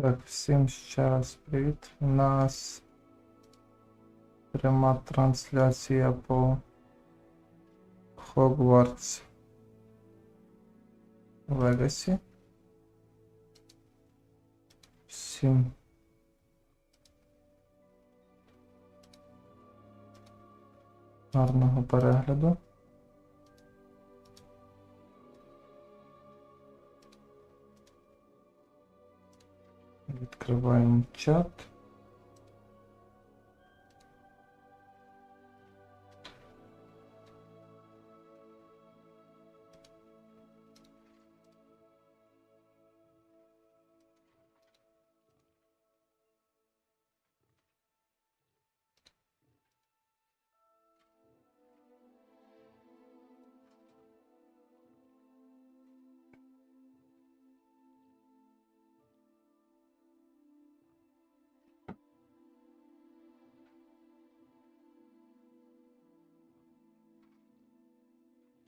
Так, всім ще раз привіт. У нас пряма трансляція по Hogwarts Legacy. Всім гарного перегляду. Відкриваємо чат.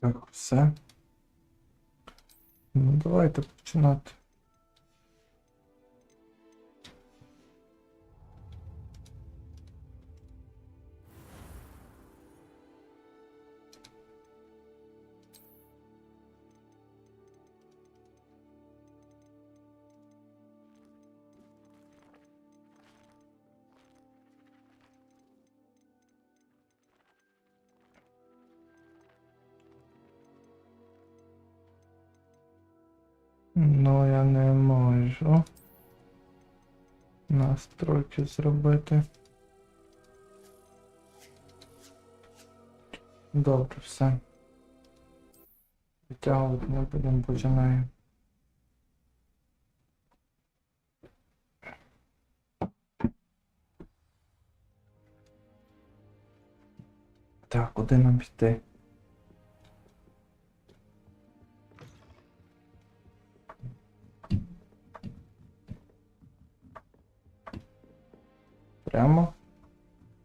Так, все. Ну, давайте починати. Ну, я не можу настройки зробити. Добре, все. Витягувати не будемо, починаємо. Так, куди нам піти? Прямо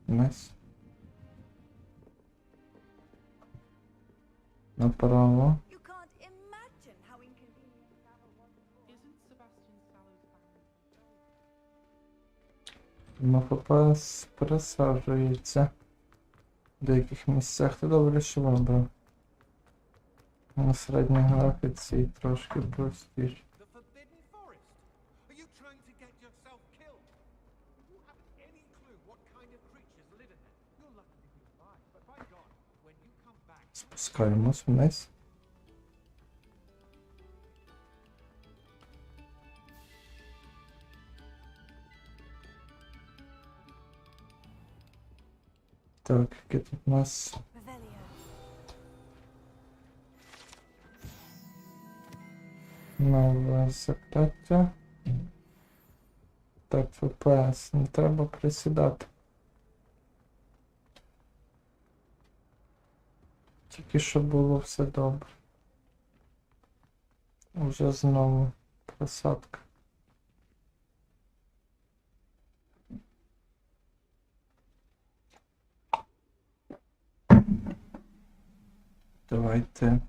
вниз. Направо. МФП пересаджується в деяких місцях. Ти добре, що вибрав. На середній графіці трошки простіше. Спускаємось вниз. Так, яке тут у нас? Нове закляття. Так, ФПС, не треба присідати. Тільки щоб було все добре. Уже знову просадка. Давайте.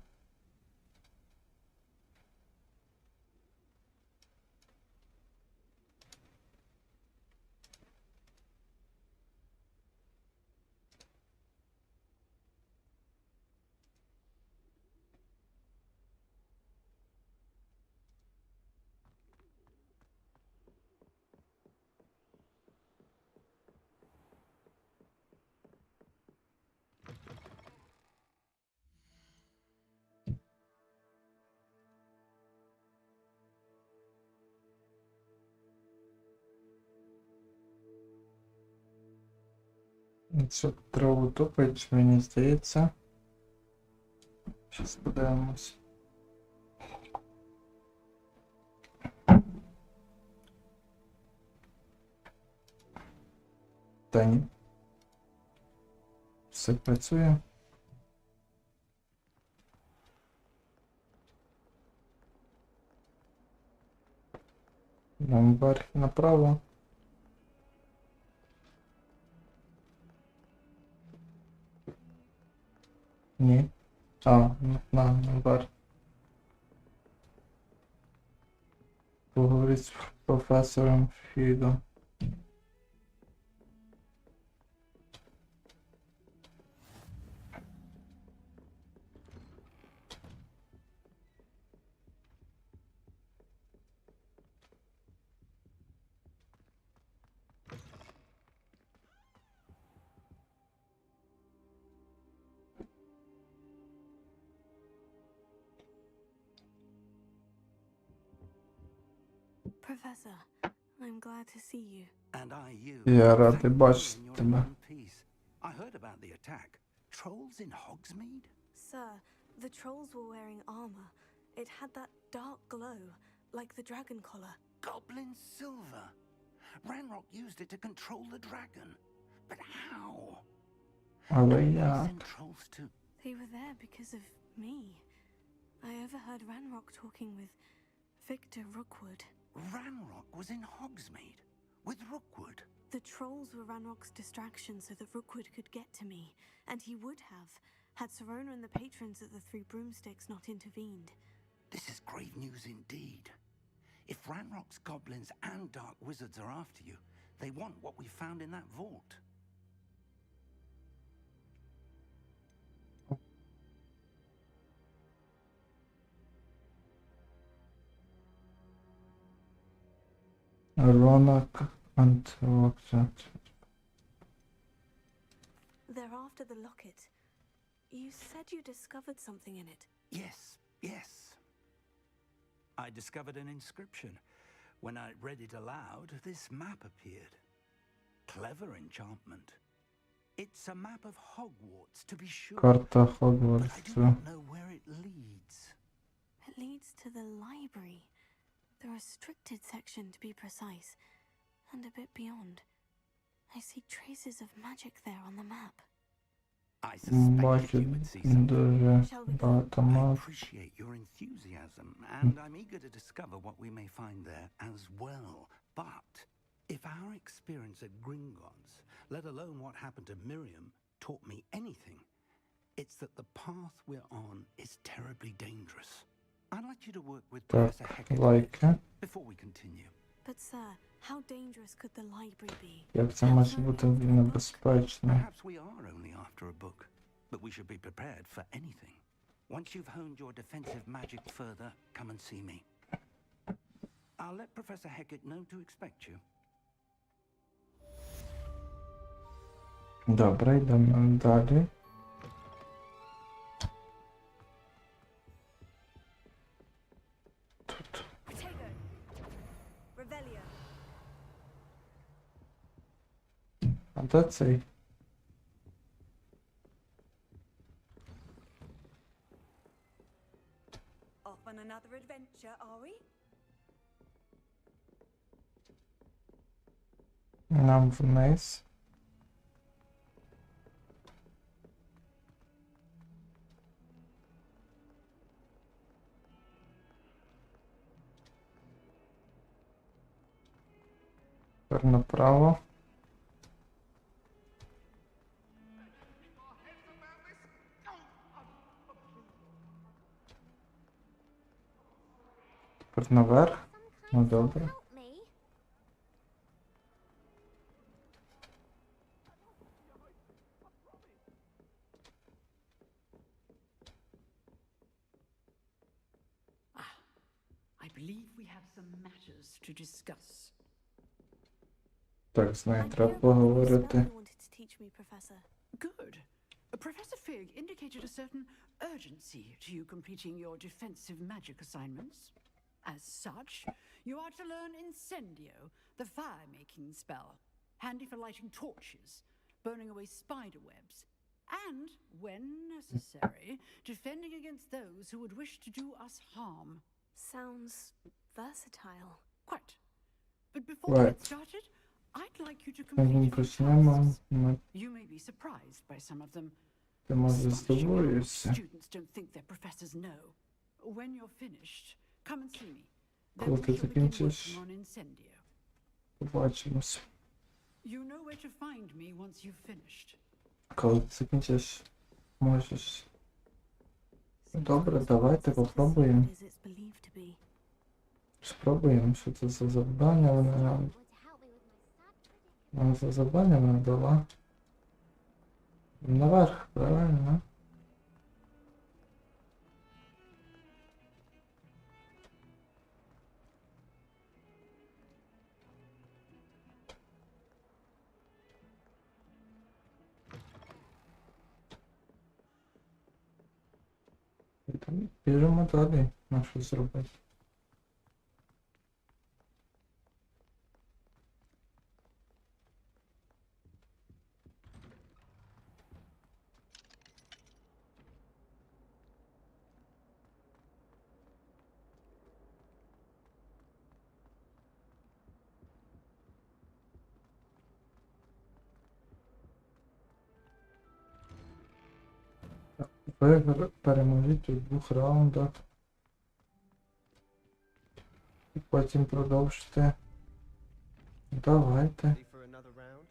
Це траву тупить, мені здається. Зараз подивимось. Та ні. Все працює. Нам вверх і направо. Ні. Наоборот. Поговорить професором Фідом. Professor, I'm glad to see you. And I you. Я радий Thank you бачити in your тебе. one piece. I heard about the attack. Trolls in Hogsmeade? Sir, the trolls were wearing armor. It had that dark glow, like the dragon collar. Goblin silver. Ranrock used it to control the dragon. But how? Але They як? sent trolls to... They were there because of me. I overheard Ranrock talking with Victor Rookwood. Ranrock was in Hogsmeade with Rookwood. The trolls were Ranrock's distraction so that Rookwood could get to me, and he would have, had Serona and the patrons at the Three Broomsticks not intervened. This is grave news indeed. If Ranrock's goblins and dark wizards are after you, they want what we found in that vault. Ронок Антвоксат. They're after the locket. You said you discovered something in it. Yes. I discovered an inscription. When I read it aloud, this map appeared. Clever enchantment. It's a map of Hogwarts, to be sure. Карта But I do Хогвартсу. not know where it leads. It leads to the library. The restricted section, to be precise. And a bit beyond. I see traces of magic there on the map. I suspected Бачу you would see something. дуже багато I мав. appreciate your enthusiasm, and I'm eager to discover what we may find there as well. But if our experience at Gringotts, let alone what happened to Miriam, taught me anything, it's that the path we're on is terribly dangerous. I'd like you to work with Professor Так, Heckett лайки. before we continue. But sir, how dangerous could the library be? Як це може бути небезпечно? Perhaps we are only after a book, but we should be prepared for anything. Once you've honed your defensive magic further, come and see me. I'll let Professor Heckett know to expect you. Добре, йдемо далі. Тут. Protego! Revelio! А де цей? Off on another adventure, are we? Нам вниз. Тепер направо. Тепер наверх. Ну добре. I believe we have some matters to discuss. Так, з нею I'm треба here about the spell поговорити. you wanted to teach me, Professor. Good. Professor Fig indicated a certain urgency to you completing your defensive magic assignments. As such, you are to learn Incendio, the fire-making spell, handy for lighting torches, burning away spider webs, and, when necessary, defending against those who would wish to do us harm. Sounds versatile. Quite. But before we Right. get started, I'd like you to Ми complete a few почнемо. tasks. Ми You may be surprised by some of them. ти може Astonishing how здивуєшся. students don't think their professors know. When you're finished, come and see me. Then Коли we ти shall begin закінчиш, working on Incendio. побачимось. You know where to find me once you've finished. Коли ти закінчиш, можеш. Добре, давайте попробуємо. As it's believed to be. Спробуємо, що це за завдання вона нам. Нам за завдання вона дала. Наверх, правильно? І там біжимо далі, на що зробити. Ви переможіть у 2 раундах. І потім продовжите. Давайте. Ready for another round?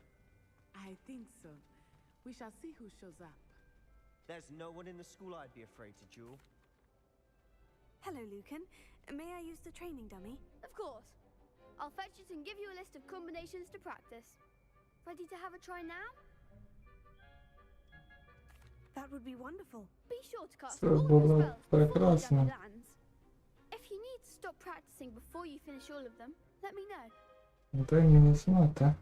I think so. We shall see who shows up. There's no one in the school I'd be afraid to duel. Hello, Lucan. May I use the training dummy? Of course. I'll fetch it and give you a list of combinations to practice. Ready to have a try now? That would be wonderful. Be sure to cast Це all your було spells before the прекрасно. dummy lands. If you need to stop practicing before you finish all of them, let me know. Дай мені знати.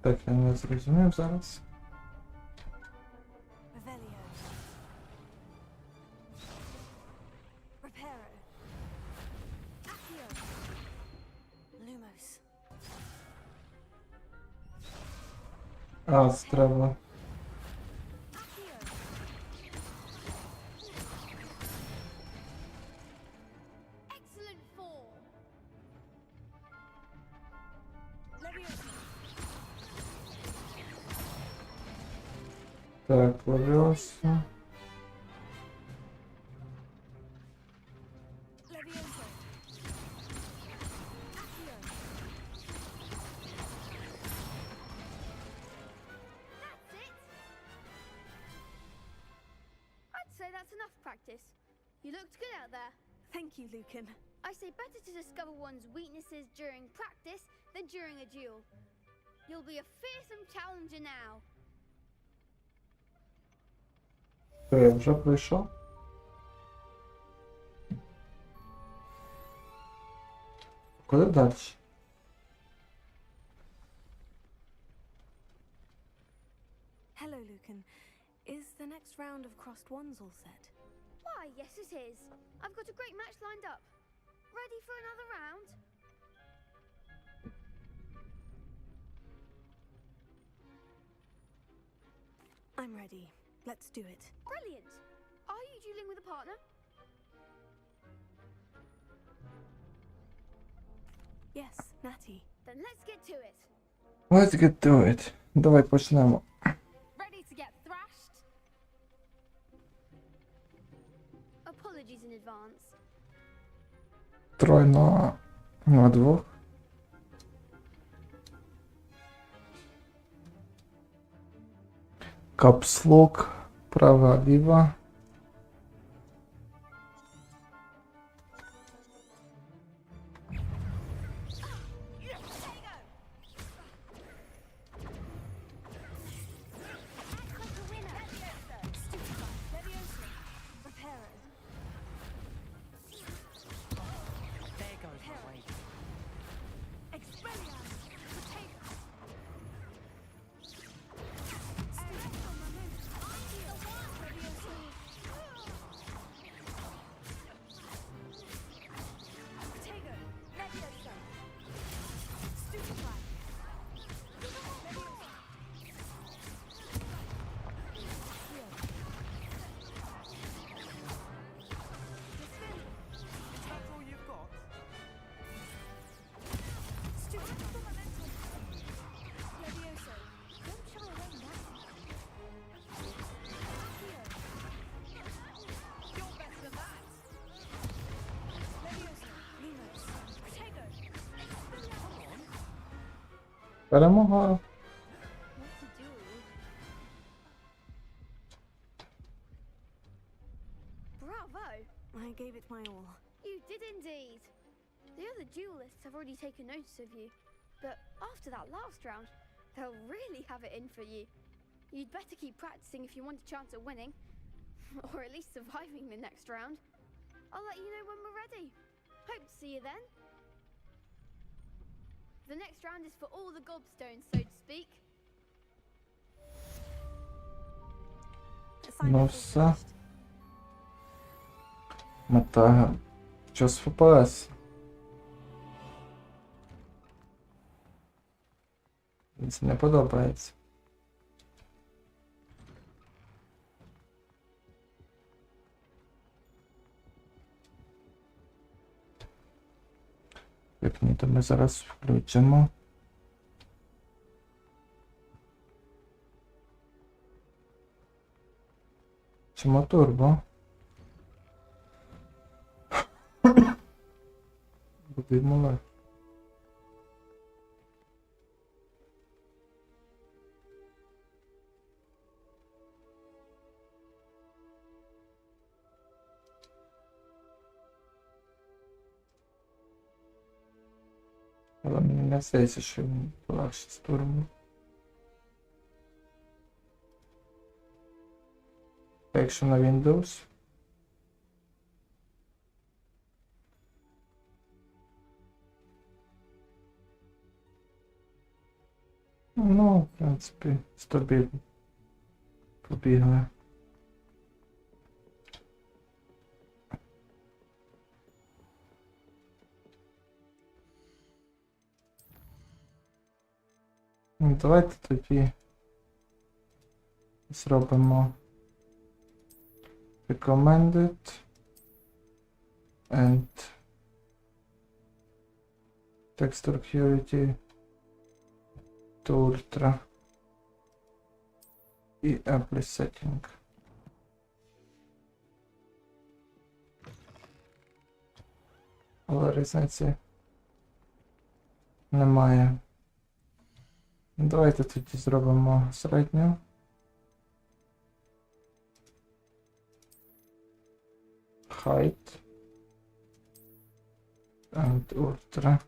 Так, я не зрозумів зараз. Revelio. Reparo. Accio. Lumos. А, треба. Accio. Excellent form. Leviosa. Так, Левіоса. Leviosa. Accio. That's it. I'd say that's enough practice. You looked good out there. Thank you, Lucan. I say better to discover one's weaknesses during practice than during a duel. You'll be a fearsome challenger now. Я вже прийшов. Куди далі? Hello, Lucan. Is the next round of crossed ones all set? Why, yes it is. I've got a great match lined up. Ready for another round? I'm ready. Let's do it. Brilliant. Are you dueling with a partner? Yes, Natty. Then let's get to it. Let's get to it. Давай почнемо. Ready to get thrashed? Apologies in advance. Тройно на 2. Капслок, права, ліва. There goes my way. Перемога. What's a duel? Bravo! I gave it my all. You did indeed. The other duelists have already taken notice of you, but after that last round, they'll really have it in for you. You'd better keep practicing if you want a chance at winning, or at least surviving the next round. I'll let you know when we're ready. Hope to see you then. The next round is for all the gobstones, so to speak. Assign Ну the все. first. Мета. Час ФПС. Мені це не подобається. Як ні, то ми зараз включимо. Чому турбо? Відмовляю. Але мені не здається, що він легше з турбо. Якщо на Windows. Ну, в принципі, стабільно. Побігли. Ну, давайте тоді зробимо recommended and texture purity to ultra і apply setting. Але різниці немає. Давайте тоді зробимо середню. Height and ultra.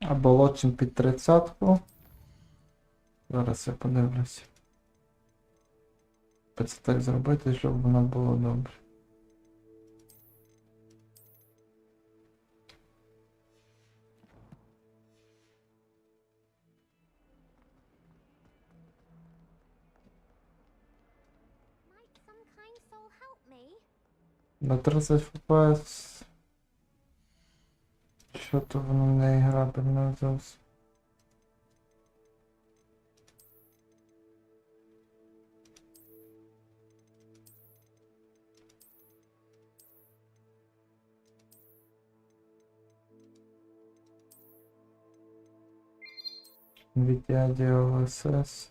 Або лочим під 30-ку. Зараз я подивлюсь. Це так зробити, щоб воно було добре. Might some kind soul help me? На 30 FPS. Що-то воно не грабельно зовсім. NVIDIA DLSS.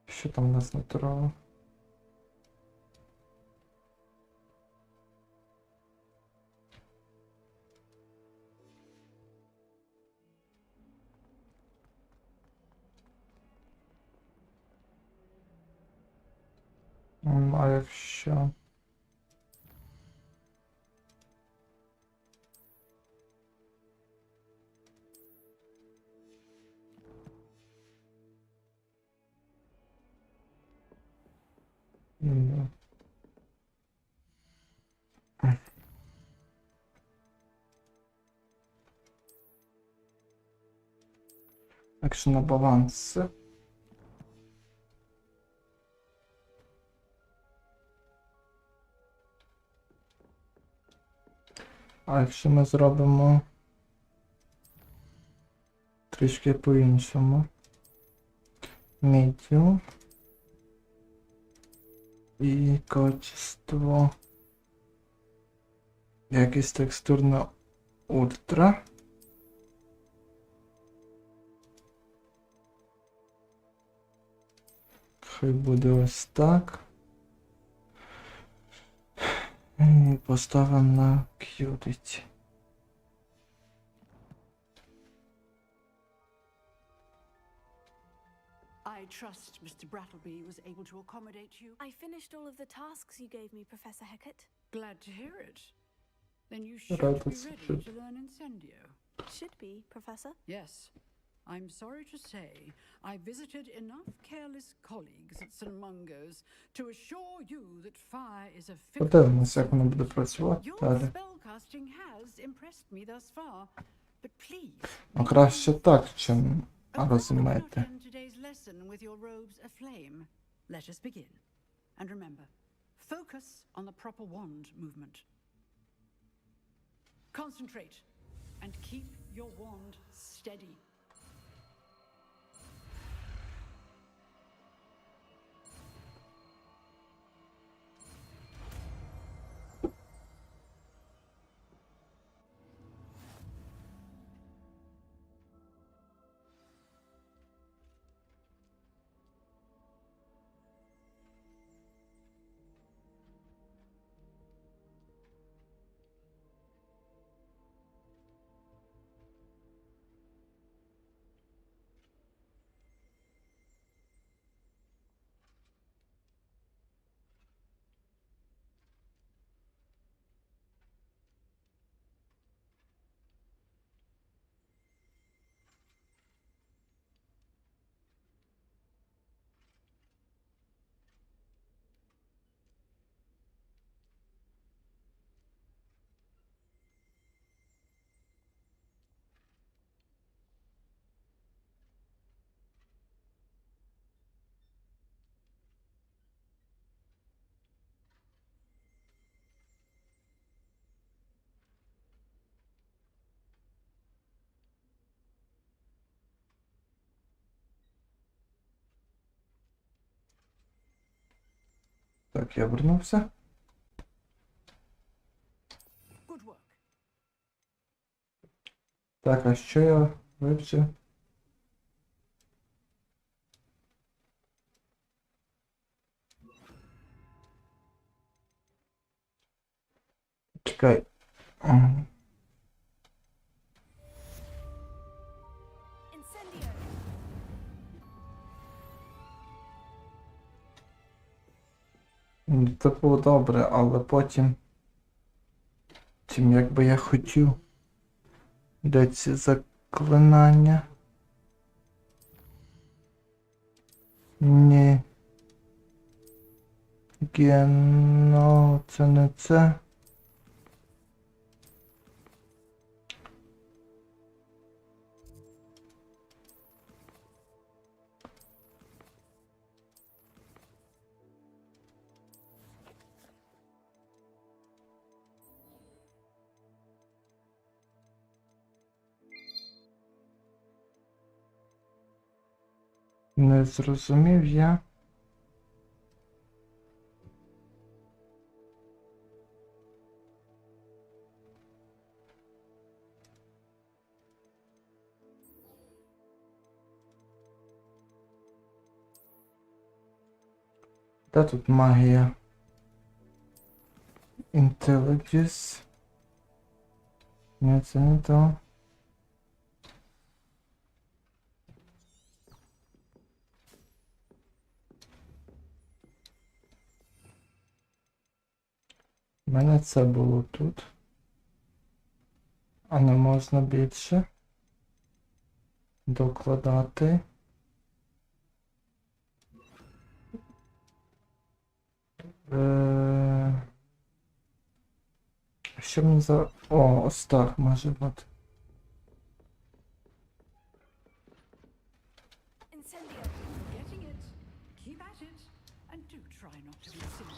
Що там у нас натурало? А якщо... Ну. Якщо на баланс. А якщо ми зробимо трішки по-іншому. Medium. І качество. Якийсь текстурна ультра. Хай буде ось так. І поставимо на Qt. I trust Mr. Brattleby was able to accommodate you. I finished all of the tasks you gave me, Professor Hecat. Glad to hear it. Then you should Right, be that's ready good. to learn Incendio. Should be, Professor. Yes. I'm sorry to say I visited enough careless colleagues at St. Mungo's to assure you that fire is a Подивимось, як воно буде працювати Your далі. spellcasting has impressed me thus far, but please. Ну, краще так, чим Allow me not розумієте. end today's lesson with your robes aflame. Let us begin. And remember, focus on the proper wand movement. Concentrate and keep your wand steady. Так, я вернувся. Good work. Так, а що я вивчив? Чекай. Incendio. Це було добре, але потім... Чим як би я хотів. Де ці заклинання? Ні. Гено, це не це. Не зрозумів я. Де тут магія? Intelligence. Ні, це не то. У мене це було тут. А не можна більше докладати. Що мені за... О, ось так може бути. Incendio. Getting it. Keep at it. And do try not to be silly.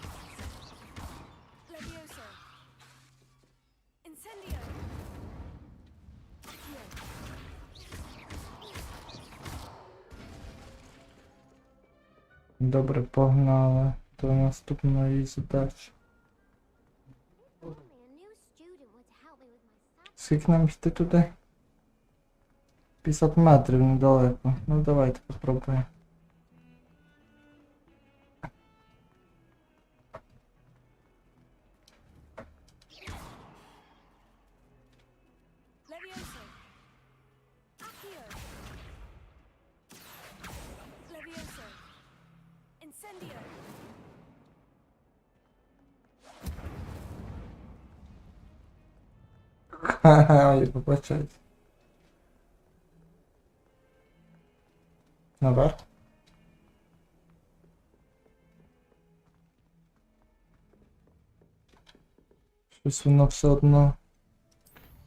Levioso. Incendio. Here. Добре, погнали до наступної задачі. Скільки нам йти туди? 50 метрів недалеко. Ну давайте попробуємо. Levioso. Accio. Levioso. Incendio. Ха-ха, ой, вибачайте. Наверх. Щось воно все одно.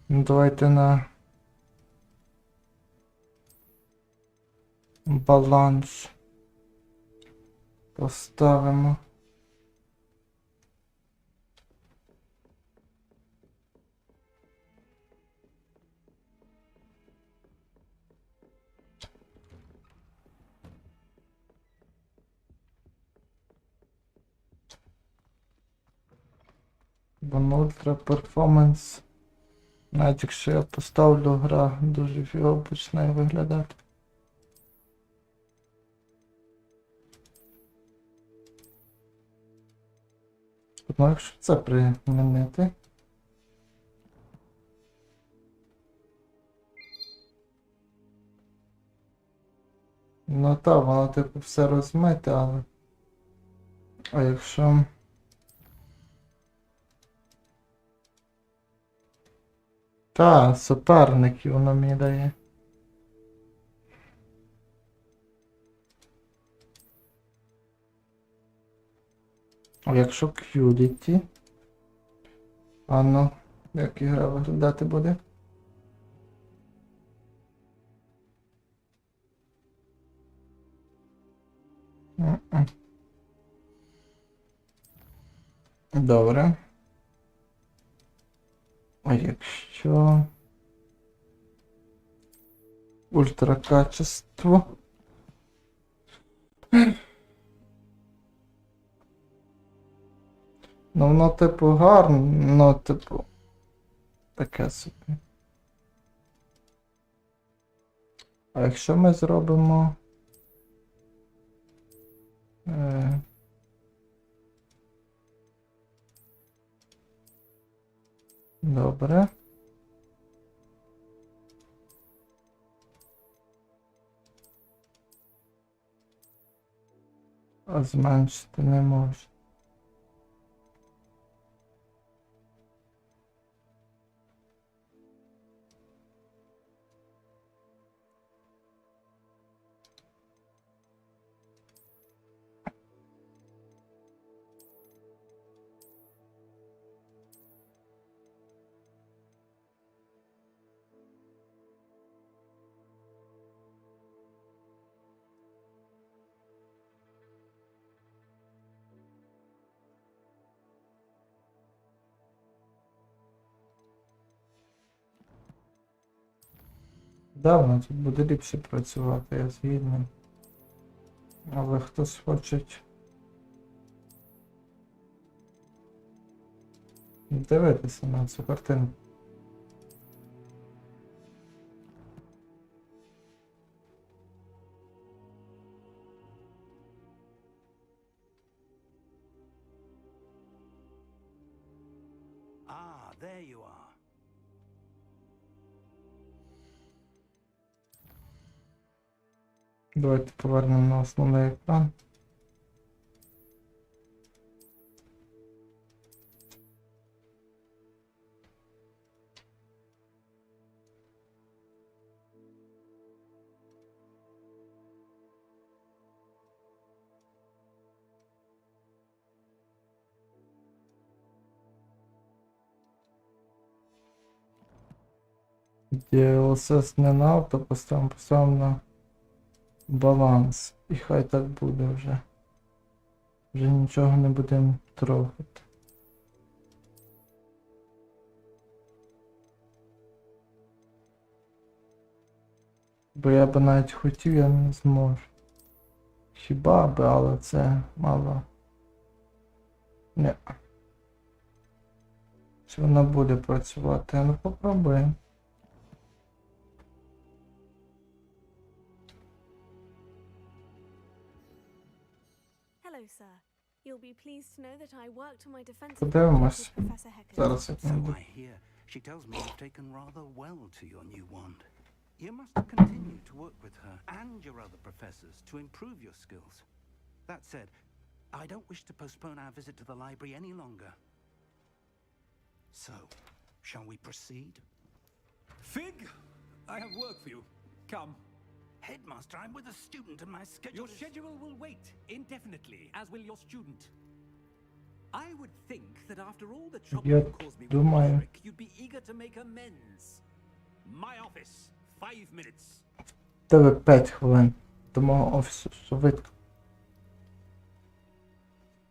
Ну давайте на баланс поставимо. Бо ультра перформанс. Навіть якщо я поставлю, гра дуже фігово починає виглядати. Ну, якщо це примінити. Ну так, воно типу все розмите, але... А якщо... Та, суперників воно мені дає. А якщо QDT? А ну, як ігра виглядати буде? Добре. А якщо... Ультракачество? Ну воно типу гарно, ну типу... Таке собі. А якщо ми зробимо... Добре. А зменшити не можу. Да, воно тут буде ліпше працювати, я згідний. Але хтось хоче дивитися на цю картину. Ah, there you are. Давайте повернемо на основний екран. DLSS не на авто, поставимо на баланс. І хай так буде вже. Вже нічого не будемо трогати. Бо я би навіть хотів, я не зможу. Хіба би, але це мало Не. Чи вона буде працювати? Ну попробуємо. Hello, sir. You'll be pleased to know that I worked on my defensive Подивимось. project with Professor Hecker. Зараз як So не I hear. She tells me you've taken rather well to your new wand. You must continue to work with her and your other professors to improve your skills. That said, I don't wish to postpone our visit to the library any longer. So, shall we proceed? Fig, I have work for you. Come. Headmaster, I'm with a student and my schedule Your is... schedule will wait indefinitely, as will your student. I would think that after all the trouble Я you caused me with думаю. Roderick, you'd be eager to make amends. My office, 5 minutes. Тебе 5 хвилин до мого офісу, швидко.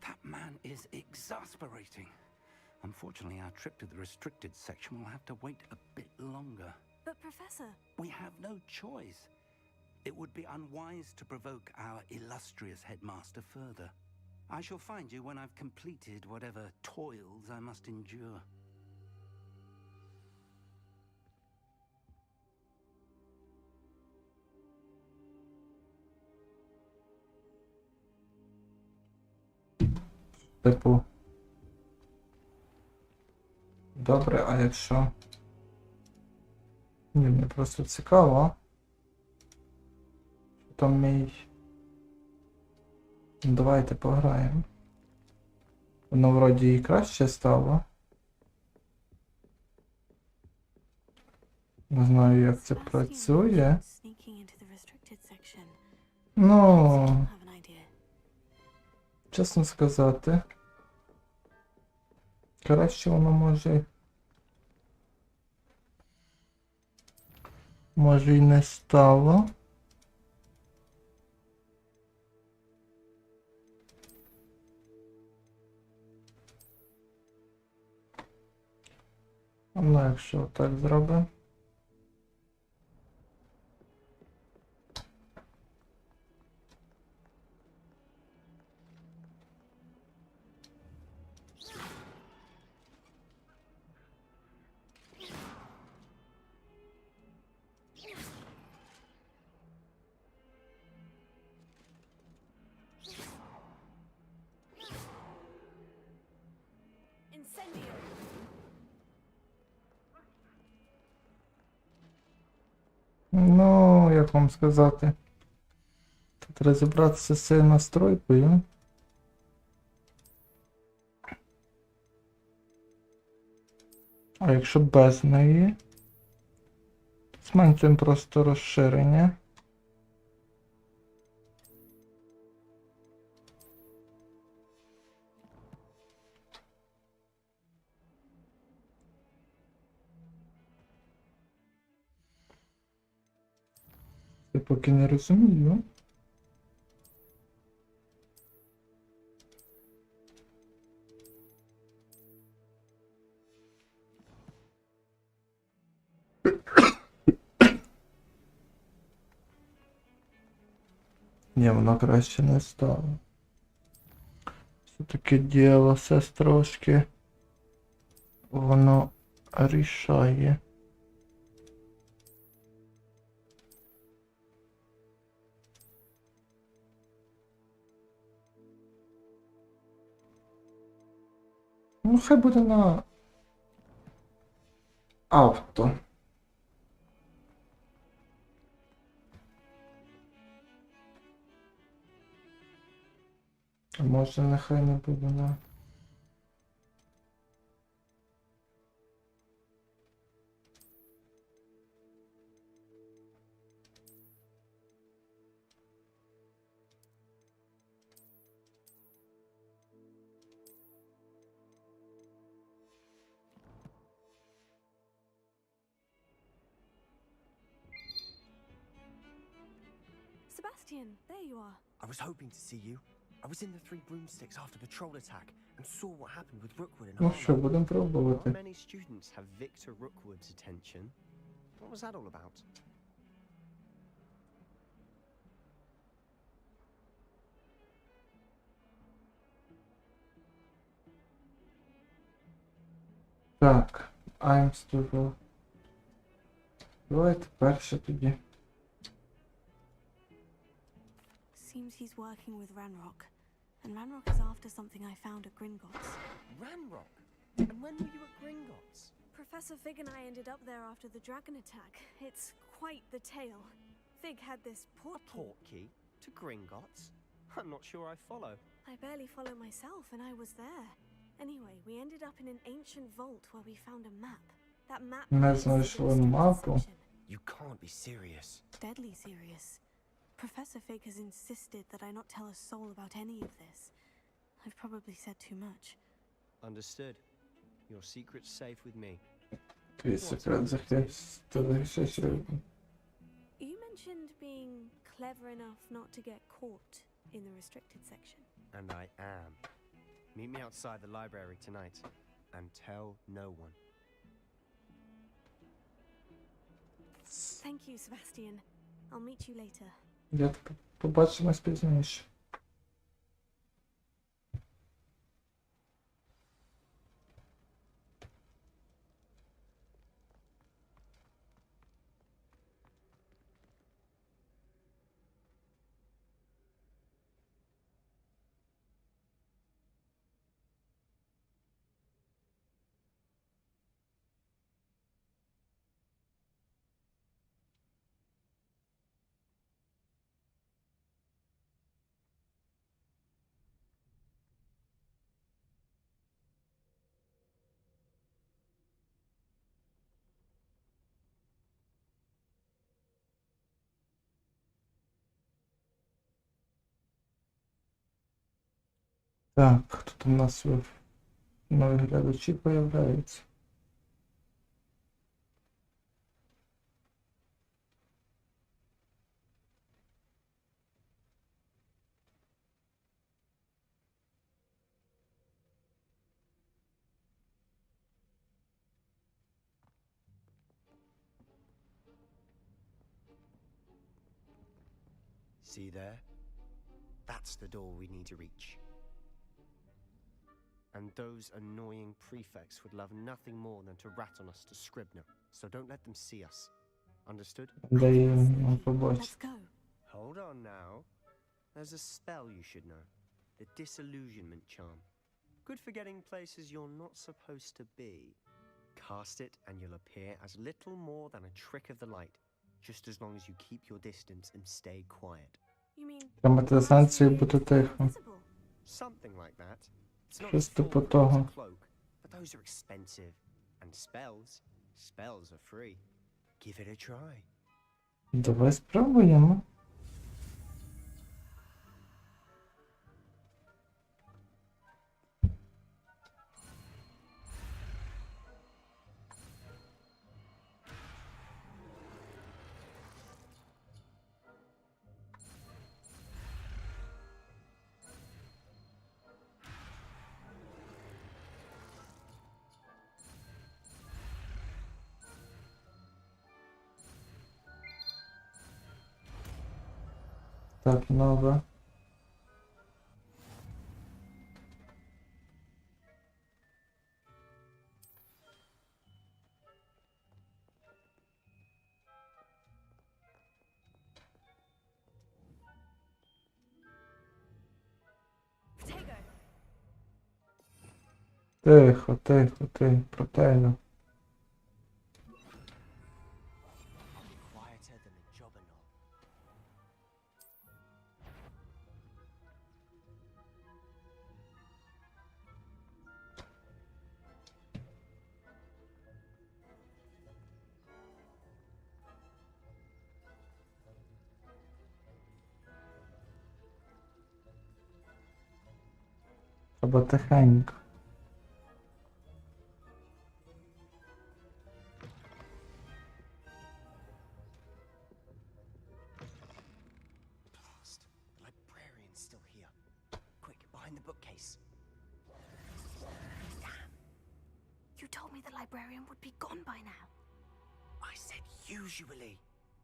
That man is exasperating. Unfortunately, our trip to the restricted section will have to wait a bit longer. But, Professor, We have no choice. It would be unwise to provoke our illustrious headmaster further. I shall find you when I've completed whatever toils I must endure. Типу. Добре, а якщо... Ні, мені просто цікаво. Що там мій... Ну, давайте пограємо. Воно вроді і краще стало. Не знаю, як це Sebastian працює. mentioned sneaking into the restricted section. Ну, I still have an idea. чесно сказати. Краще воно може... Може і не стало. Ну, якщо так зробимо. Incendio! Ну, як вам сказати. Тут розібратися з цією настройкою. А якщо без неї? Зменшуємо просто розширення. Я поки не розумію. Ні, воно краще не стало. Все-таки діялося трошки. Воно рішає. Ну, хай буде на авто. А може нехай не буде на... Sebastian, there you are. I was hoping to see you. I was in the Three Broomsticks after the troll attack and saw what happened with Rookwood and Ну що, Harlow. будемо пробувати. Not many students have Victor Rookwood's attention. What was that all about? Так, I'm still. Давайте перше тоді. Seems he's working with Ranrock. And Ranrock is after something I found at Gringotts. Ranrock? And when were you at Gringotts? Professor Fig and I ended up there after the dragon attack. It's quite the tale. Fig had this A portkey. portkey? To Gringotts? I'm not sure I follow. I barely follow myself, and I was there. Anyway, we ended up in an ancient vault where we found a map. That map Ми leads to the знайшли restricted мапу. section. You can't be serious. Deadly serious. Professor Fig has insisted that I not tell a soul about any of this. I've probably said too much. Understood. Your secret's safe with me. Твій секрет захищає. You mentioned being clever enough not to get caught in the restricted section. And I am. Meet me outside the library tonight. And tell no one. Thank you, Sebastian. I'll meet you later. Я побачимось пізніше. Так, тут у нас нові глядачі появляються. See there? That's the door we need to reach. And those annoying prefects would love nothing more than to rat on us to Scribner, so don't let them see us. Understood? Даємо побачити. Let's go. Hold on now. There's a spell you should know. The Disillusionment Charm. Good for getting places you're not supposed to be. Cast it and you'll appear as little more than a trick of the light, just as long as you keep your distance and stay quiet. You mean Драматизації буде тихо. invisible? Something like that. It's not Щось as типу full as того. a cloak, but those are expensive. And spells are free. Give it a try. Давай спробуємо. Так, нове. Potato. Тихо, тихо, ти, протейно. I'll be quieter than a jobberknoll. Треба тихенько. Blast. The librarian's still here. Quick, behind the bookcase. Damn. You told me the librarian would be gone by now. I said usually.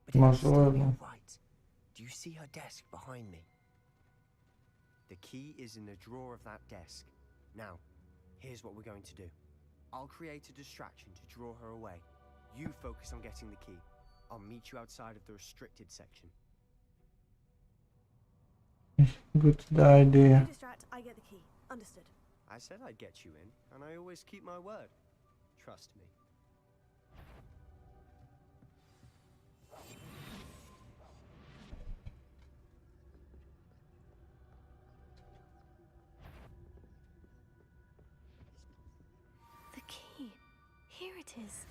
But it must still be Можливо. right. Do you see her desk behind me? The key is in the drawer of that desk. Now, here's what we're going to do. I'll create a distraction to draw her away. You focus on getting the key. I'll meet you outside of the restricted section. Good idea. You distract, I get the key. Understood. I said I'd get you in, and I always keep my word. Trust me. The key. Here it is.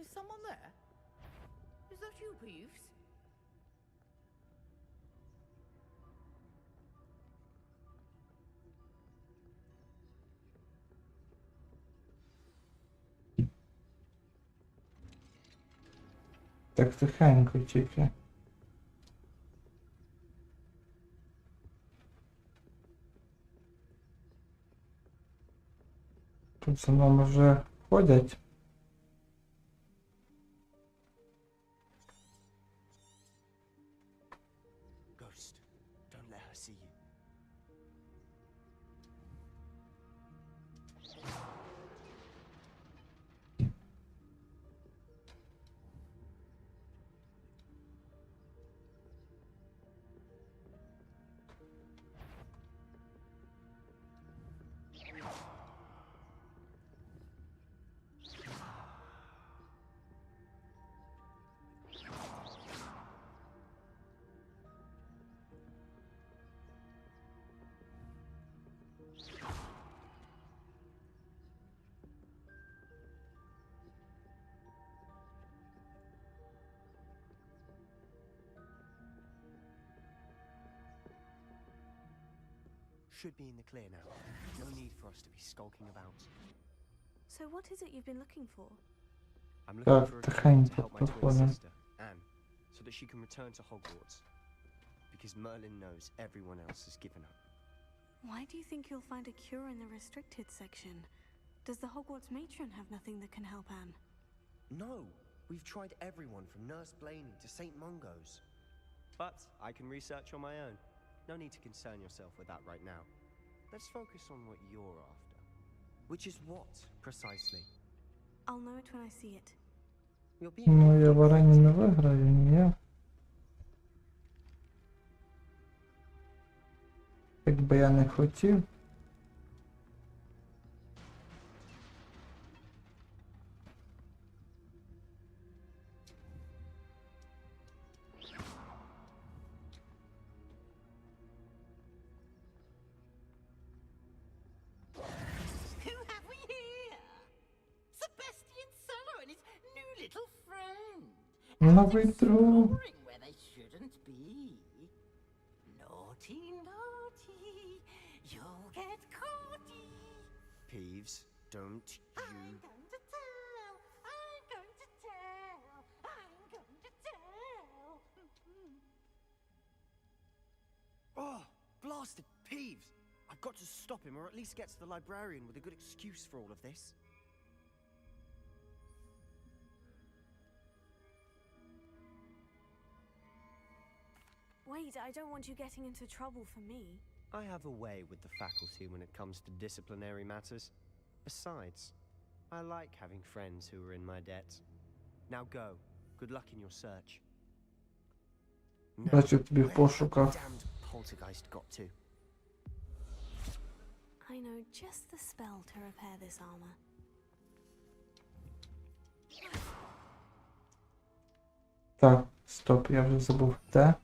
Is someone there? Is that you, Peeves? Так тихенько тільки. Тут за нами вже ходять. Ghost, don't let her see you. Should be in the clear now. No need for us to be skulking about. So what is it you've been looking for? I'm looking Так, for a clue to тихенько help my twin проходимо. sister, Anne, so that she can return to Hogwarts. Because Merlin knows everyone else has given up. Why do you think you'll find a cure in the restricted section? Does the Hogwarts matron have nothing that can help Anne? No! We've tried everyone from Nurse Blaney to St. Mungo's. But I can research on my own. No need to concern yourself with that right now. Let's focus on what you're after. Which is what, precisely? I'll know it when I see it. You're being Ну, я awfully в арені не flexible. виграю, ні. Якби я не хотів. Who have we here? Sebastian Sallow and his new little friend. Новий друг. Exploring where they shouldn't be. Naughty, naughty, you'll get caughty. Peeves, don't I'm you... going to tell. I'm going to tell. I'm going to tell. Oh, blasted Peeves! I've got to stop him, or at least get to the librarian with a good excuse for all of this. Wait, I don't want you getting into trouble for me. I have a way with the faculty when it comes to disciplinary matters. Besides, I like having friends who are in my debt. Now go. Good luck in your search. Now, Бачу тобі в where has that пошуках. damned poltergeist got to? I know just the spell to repair this armor. Так, стоп, я вже забув де.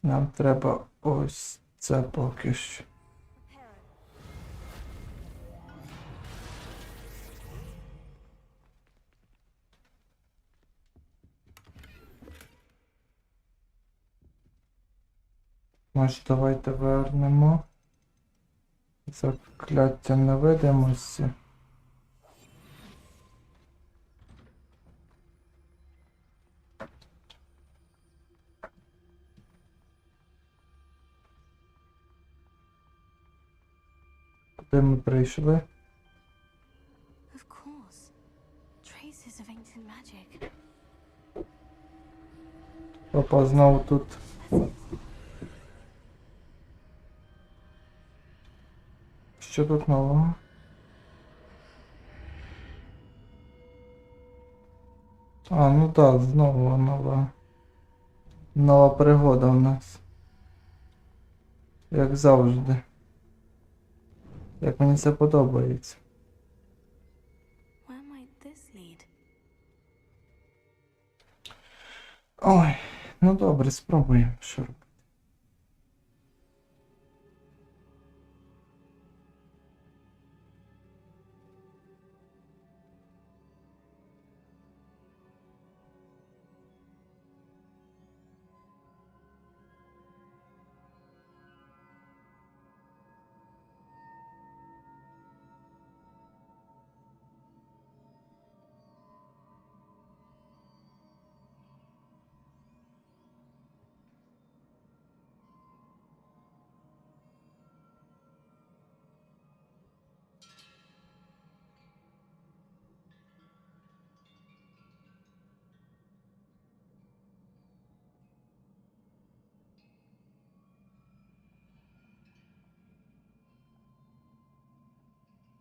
Нам треба ось це поки що. Може, давайте вернемо закляття невидимості. Куди ми прийшли? Of course. Traces of ancient magic. Опа, знову тут. Що тут нового? А, ну так, знову нова пригода у нас. Як завжди. Як мені це подобається. Where might this lead? Ой, ну добре, спробуємо. Що робити?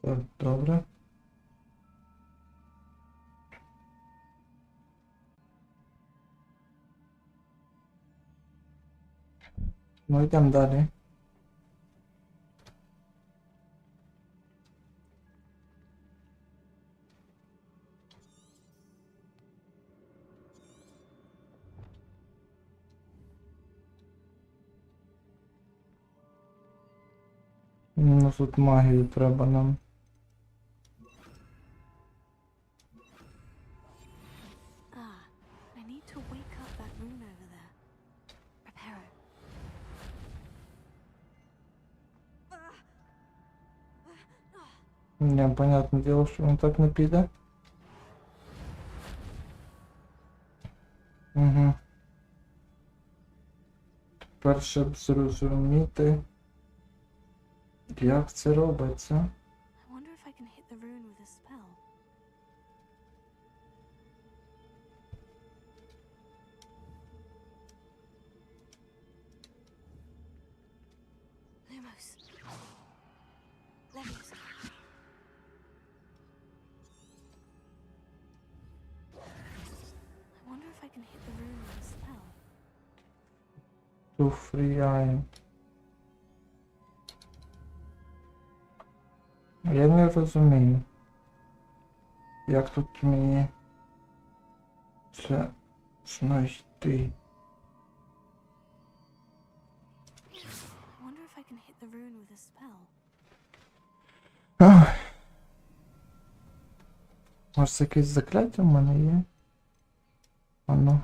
Так, добре. Ну йдемо далі. Ну тут магію треба нам. I need to wake up that moon over there. Prepare it. Не, понятне діло, що він так не піде. Угу. Тепер, щоб зрозуміти, як це робиться. I wonder if I can hit the rune with a spell. Lumos. Leviosa. I wonder if I can hit the rune with a spell. To free eye. Я не розумію, як тут мені це знайти. I wonder if I can hit the rune with a spell. Ах. Може це якесь закляття в мене є? А ну.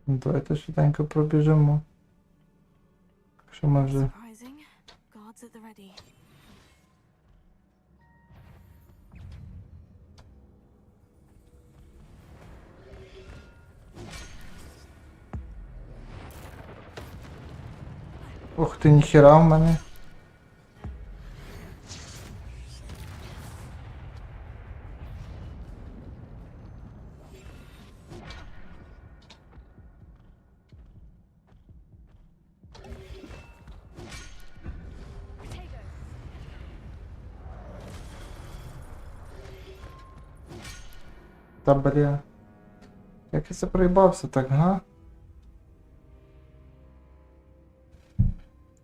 Давайте швиденько пробіжимо. Якщо ми вже... Surprising. Guards at the ready. Ух ти, ніхера в мене. Та бля. Як я це проїбався так, га?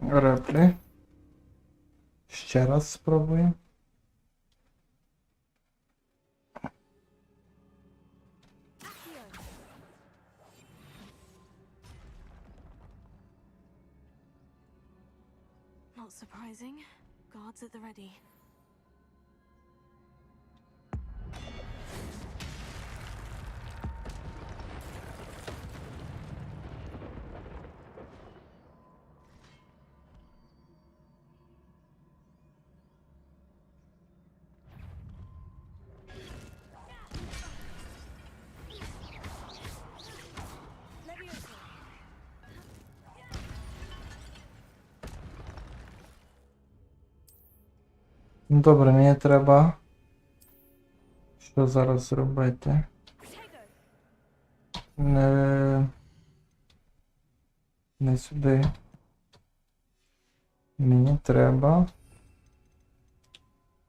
Реплі. Ще раз спробуємо. Not surprising. Guards at the ready. Ну добре, мені треба... Що зараз зробити? Не сюди. Мені треба...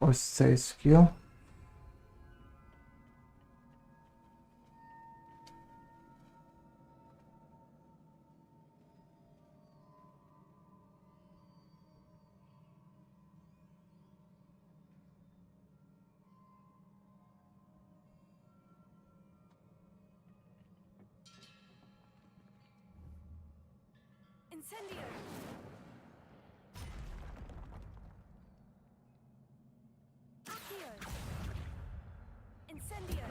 Ось цей скіл. Incendio! Accio! Incendio!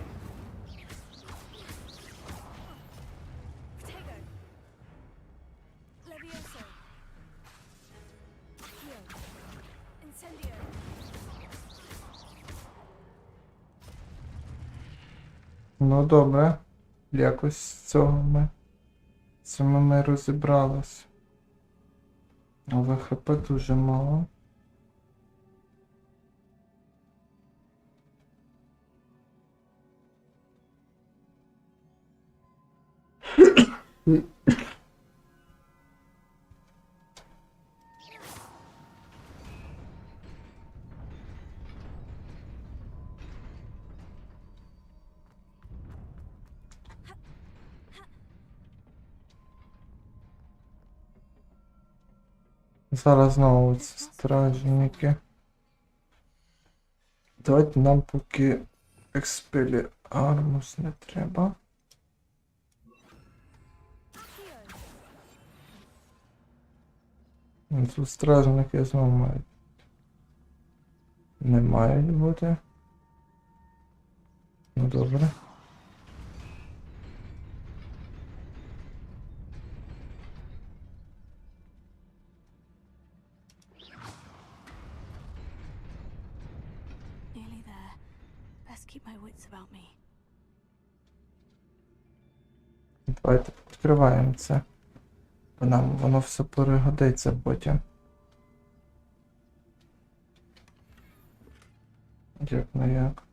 Protego! Levioso! Accio! Incendio! Ну добре. Якось з цього ми розібралися. Але ХП дуже мало. Зараз знову ці стражники. Давайте нам поки експеліармус не треба. Тут стражники знову мають. Не мають бути. Ну добре. Nearly there. Best keep my wits about me. Давайте відкриваємо це. Бо нам воно все перегодиться потім. Як на як.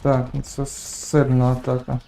Так, ну це сильна атака.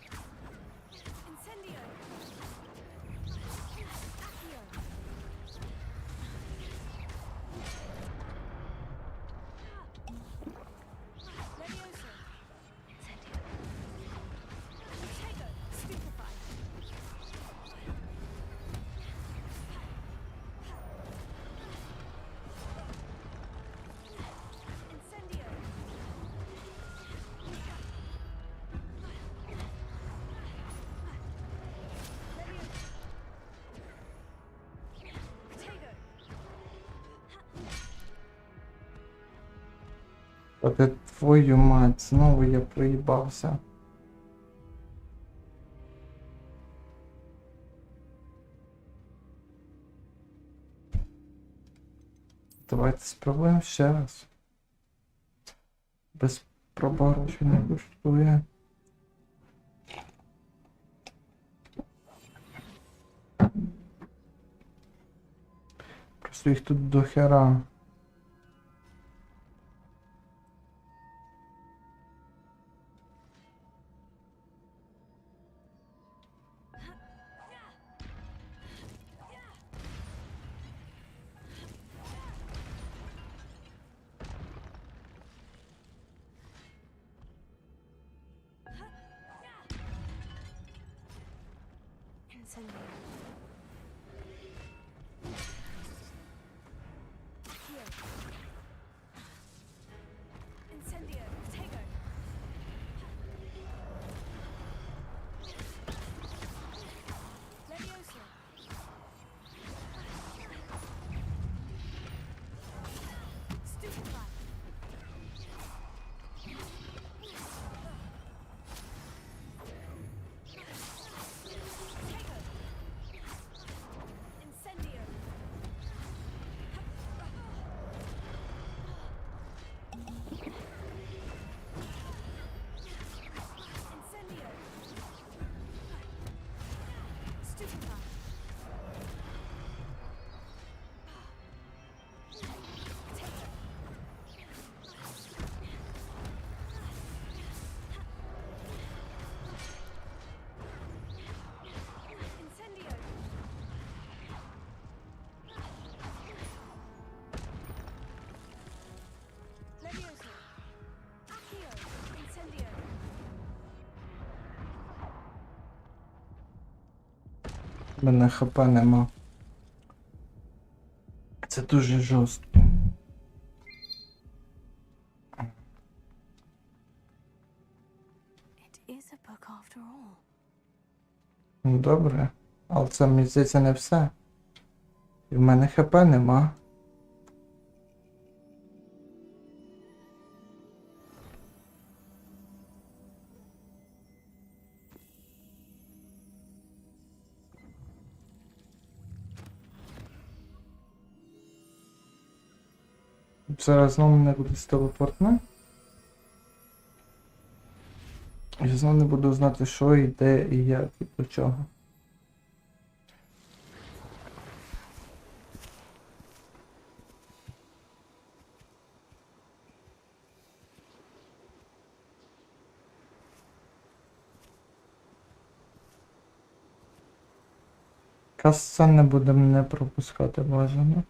Та твою мать, знову я проїбався. Давайте спробуємо ще раз. Без проборочу не коштує. Просто їх тут до хера. мене ХП нема. Це дуже жорстко. It is a book after all. Ну добре. Але це, мені здається, не все. І в мене ХП нема. Зараз знову мене буде телепортне. Я знову не буду знати, що і де, і як, і до чого. Каса не буде мене пропускати бажано.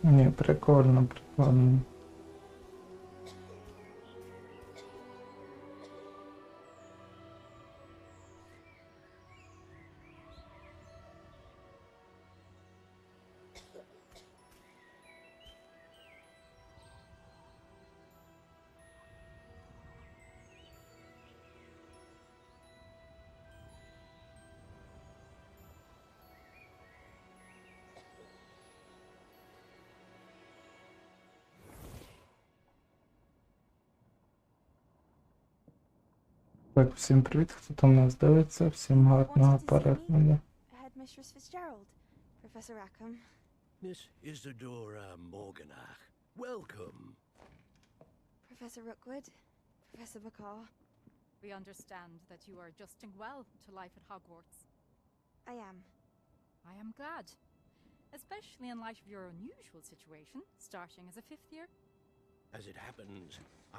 Ні, прикольно, прикольно. Так, всім привіт, хто там нас дивиться, всім гарного перегляду. Headmistress Fitzgerald, Professor Rackham. Miss Isadora Morganach, welcome. Professor Rookwood, Professor Bakar. We understand that you are adjusting well to life at Hogwarts. I am. I am glad, especially in light of your unusual situation, starting as a 5th year. As it happens,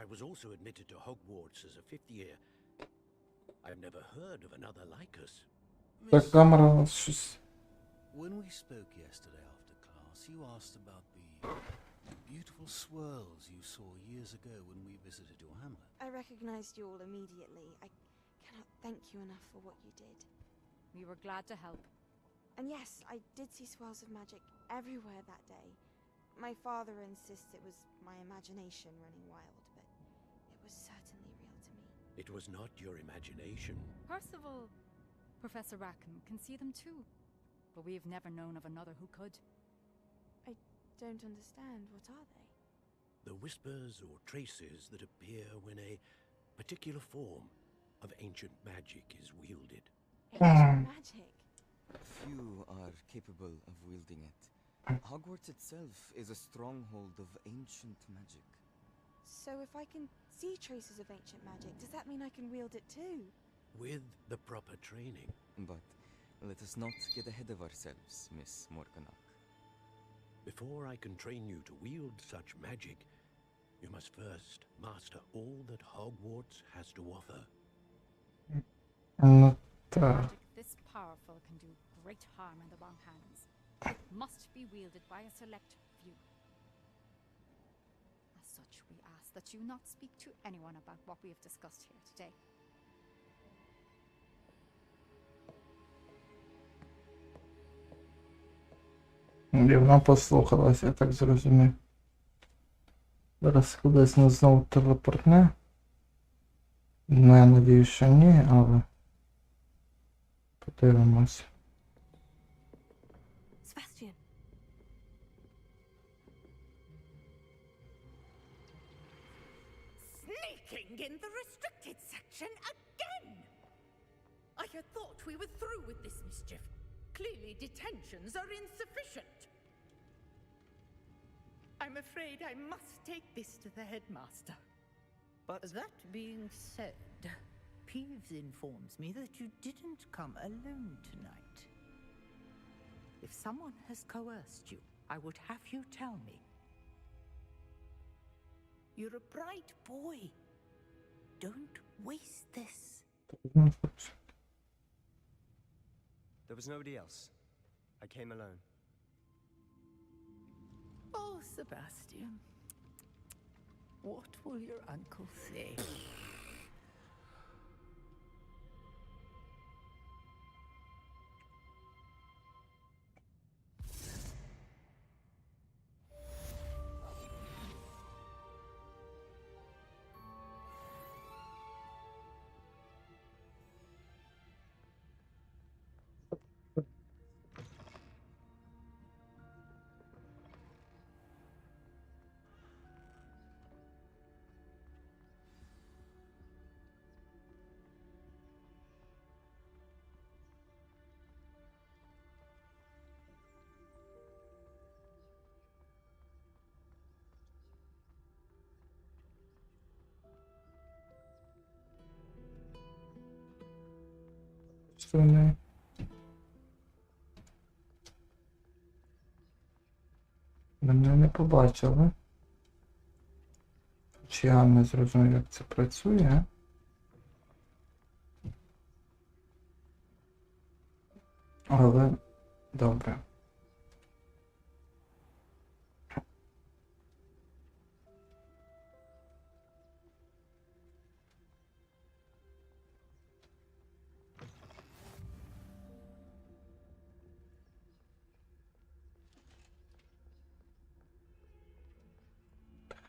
I was also admitted to Hogwarts as a 5th year. I've never heard of another like us. Так, камера у нас щось. When we spoke yesterday after class, you asked about the beautiful swirls you saw years ago when we visited your hamlet. I recognized you all immediately. I cannot thank you enough for what you did. We were glad to help. And yes, I did see swirls of magic everywhere that day. My father insists it was my imagination running wild, but it was certainly real to me. It was not your imagination. Percival, Professor Rackham can see them too, but we have never known of another who could. I don't understand. What are they? The whispers or traces that appear when a particular form of ancient magic is wielded. Ancient magic? Few are capable of wielding it. Hogwarts itself is a stronghold of ancient magic. So if I can see traces of ancient magic, does that mean I can wield it too? With the proper training. But let us not get ahead of ourselves, Miss Morganach. Before I can train you to wield such magic, you must first master all that Hogwarts has to offer. Magic this powerful can do great harm in the wrong hands. It must be wielded by a select few. As such, we ask that you not speak to anyone about what we have discussed here today. І вона послухалась, я так зрозумів. Зараз кудись нас знову телепортне. Ну, я надію, що ні, але подивимось. Sebastian. Sneaking into section again! I had thought we were through with this mischief. Clearly detentions are insufficient. I'm afraid I must take this to the headmaster. But that being said, Peeves informs me that you didn't come alone tonight. If someone has coerced you, I would have you tell me. You're a bright boy. Don't waste this. there was nobody else. I came alone. Oh, Sebastian. What will your uncle say? Вони мене не побачили. Чи я не зрозумів, як це працює. Але добре.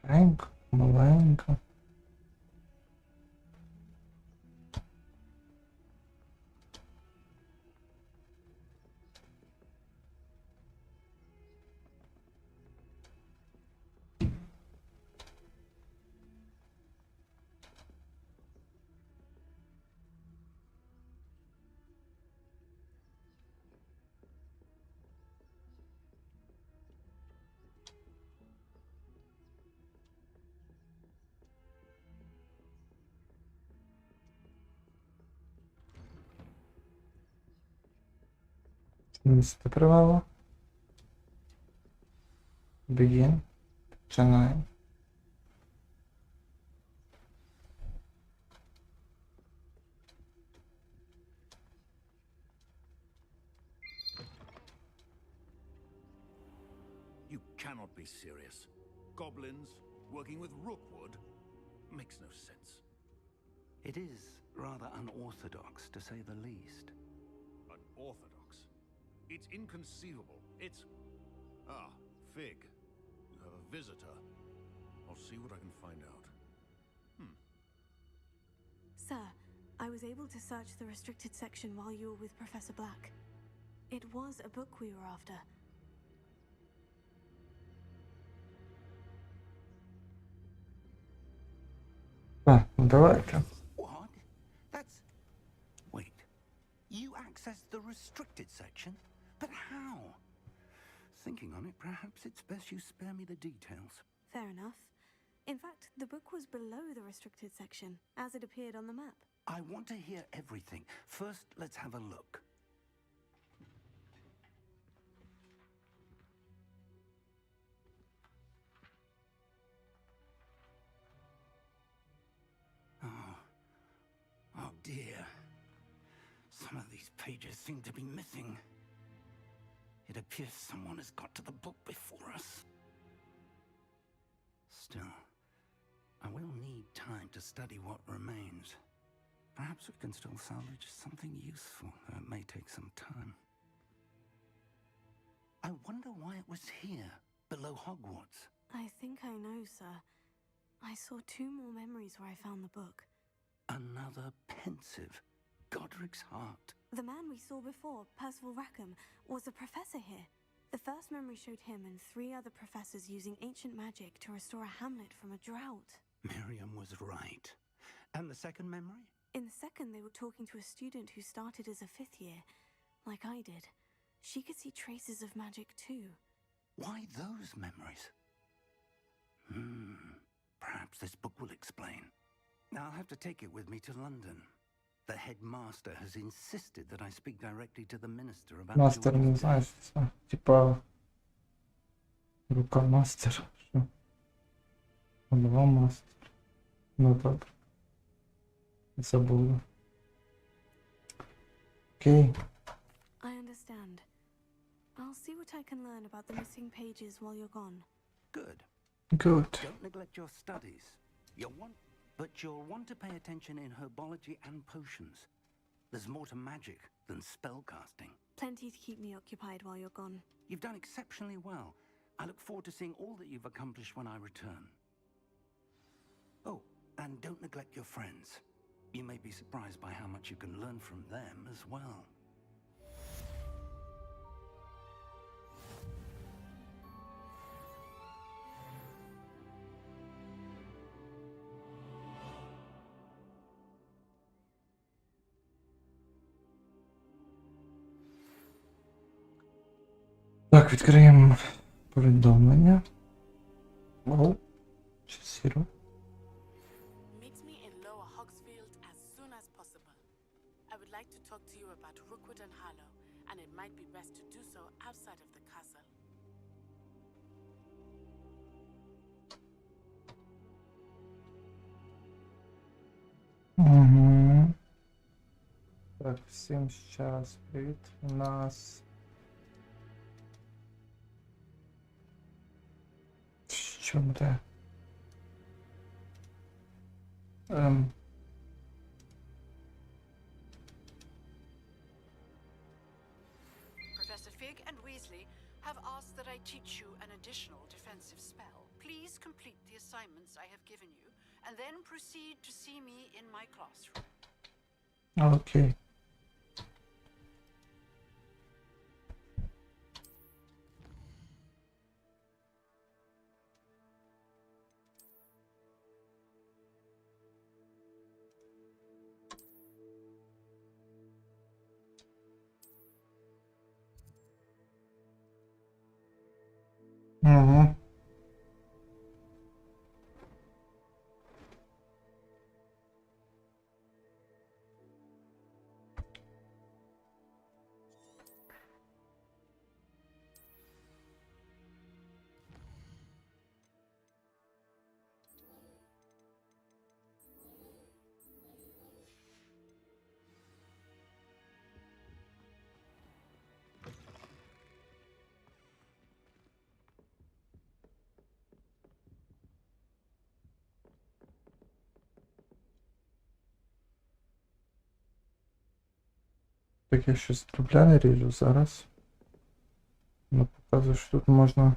Маленька, маленька. Місце тривало. Begin. Починаємо. You cannot be serious. Goblins working with Rookwood makes no sense. It is rather unorthodox, to say the least. Unorthodox? It's inconceivable. It's... Ah, Fig. You have a visitor. I'll see what I can find out. Sir, I was able to search the restricted section while you were with Professor Black. It was a book we were after. Давайте. What? That's... Wait. You accessed the restricted section? But how? Thinking on it, perhaps it's best you spare me the details. Fair enough. In fact, the book was below the restricted section, as it appeared on the map. I want to hear everything. First, let's have a look. Oh dear. Some of these pages seem to be missing. It appears someone has got to the book before us. Still, I will need time to study what remains. Perhaps we can still salvage something useful, though it may take some time. I wonder why it was here, below Hogwarts. I think I know, sir. I saw 2 more memories where I found the book. Another pensive. Godric's heart. The man we saw before, Percival Rackham, was a professor here. The first memory showed him and 3 other professors using ancient magic to restore a hamlet from a drought. Miriam was right. And the second memory? In the second, they were talking to a student who started as a 5th year, like I did. She could see traces of magic too. Why those memories? Perhaps this book will explain. I'll have to take it with me to London. The headmaster has insisted that I speak directly to the minister about Мастер, не George's знаю, що це. Типа... Рука мастера. Що? Голова мастера. Ну добре. Забула. Окей. I understand. I'll see what I can learn about the missing pages while you're gone. Good. Good. Don't neglect your studies. You'll want to pay attention in herbology and potions. There's more to magic than spellcasting. Plenty to keep me occupied while you're gone. You've done exceptionally well. I look forward to seeing all that you've accomplished when I return. Oh, and don't neglect your friends. You may be surprised by how much you can learn from them as well. Так, відкриємо повідомлення. Оу, чи сіро? Meet me in Lower Hogsfield as soon as possible. I would like to talk to you about Rookwood and Harlow, and it might be best to do so outside of the castle. Угу. Так, всім ще раз привіт. У нас... Що буде? Professor Fig and Weasley have asked that I teach you an additional defensive spell. Please complete the assignments I have given you, and then proceed to see me in my classroom. Окей. Угу. Так, я щось дубляни ріжу зараз. Ну, показую, що тут можна...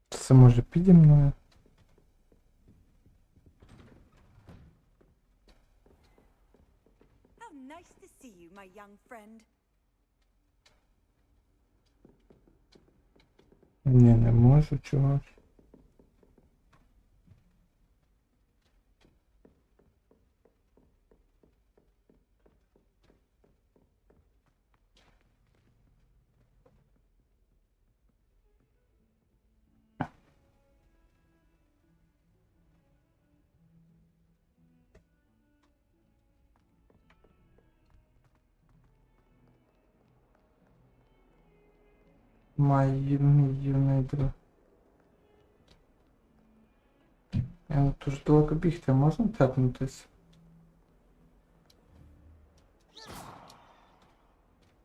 Це може піді мною. How nice to see you, my young friend. Ні, не можу чогось. Мій юний друг. Я дуже далеко бігти, можна тепнутись?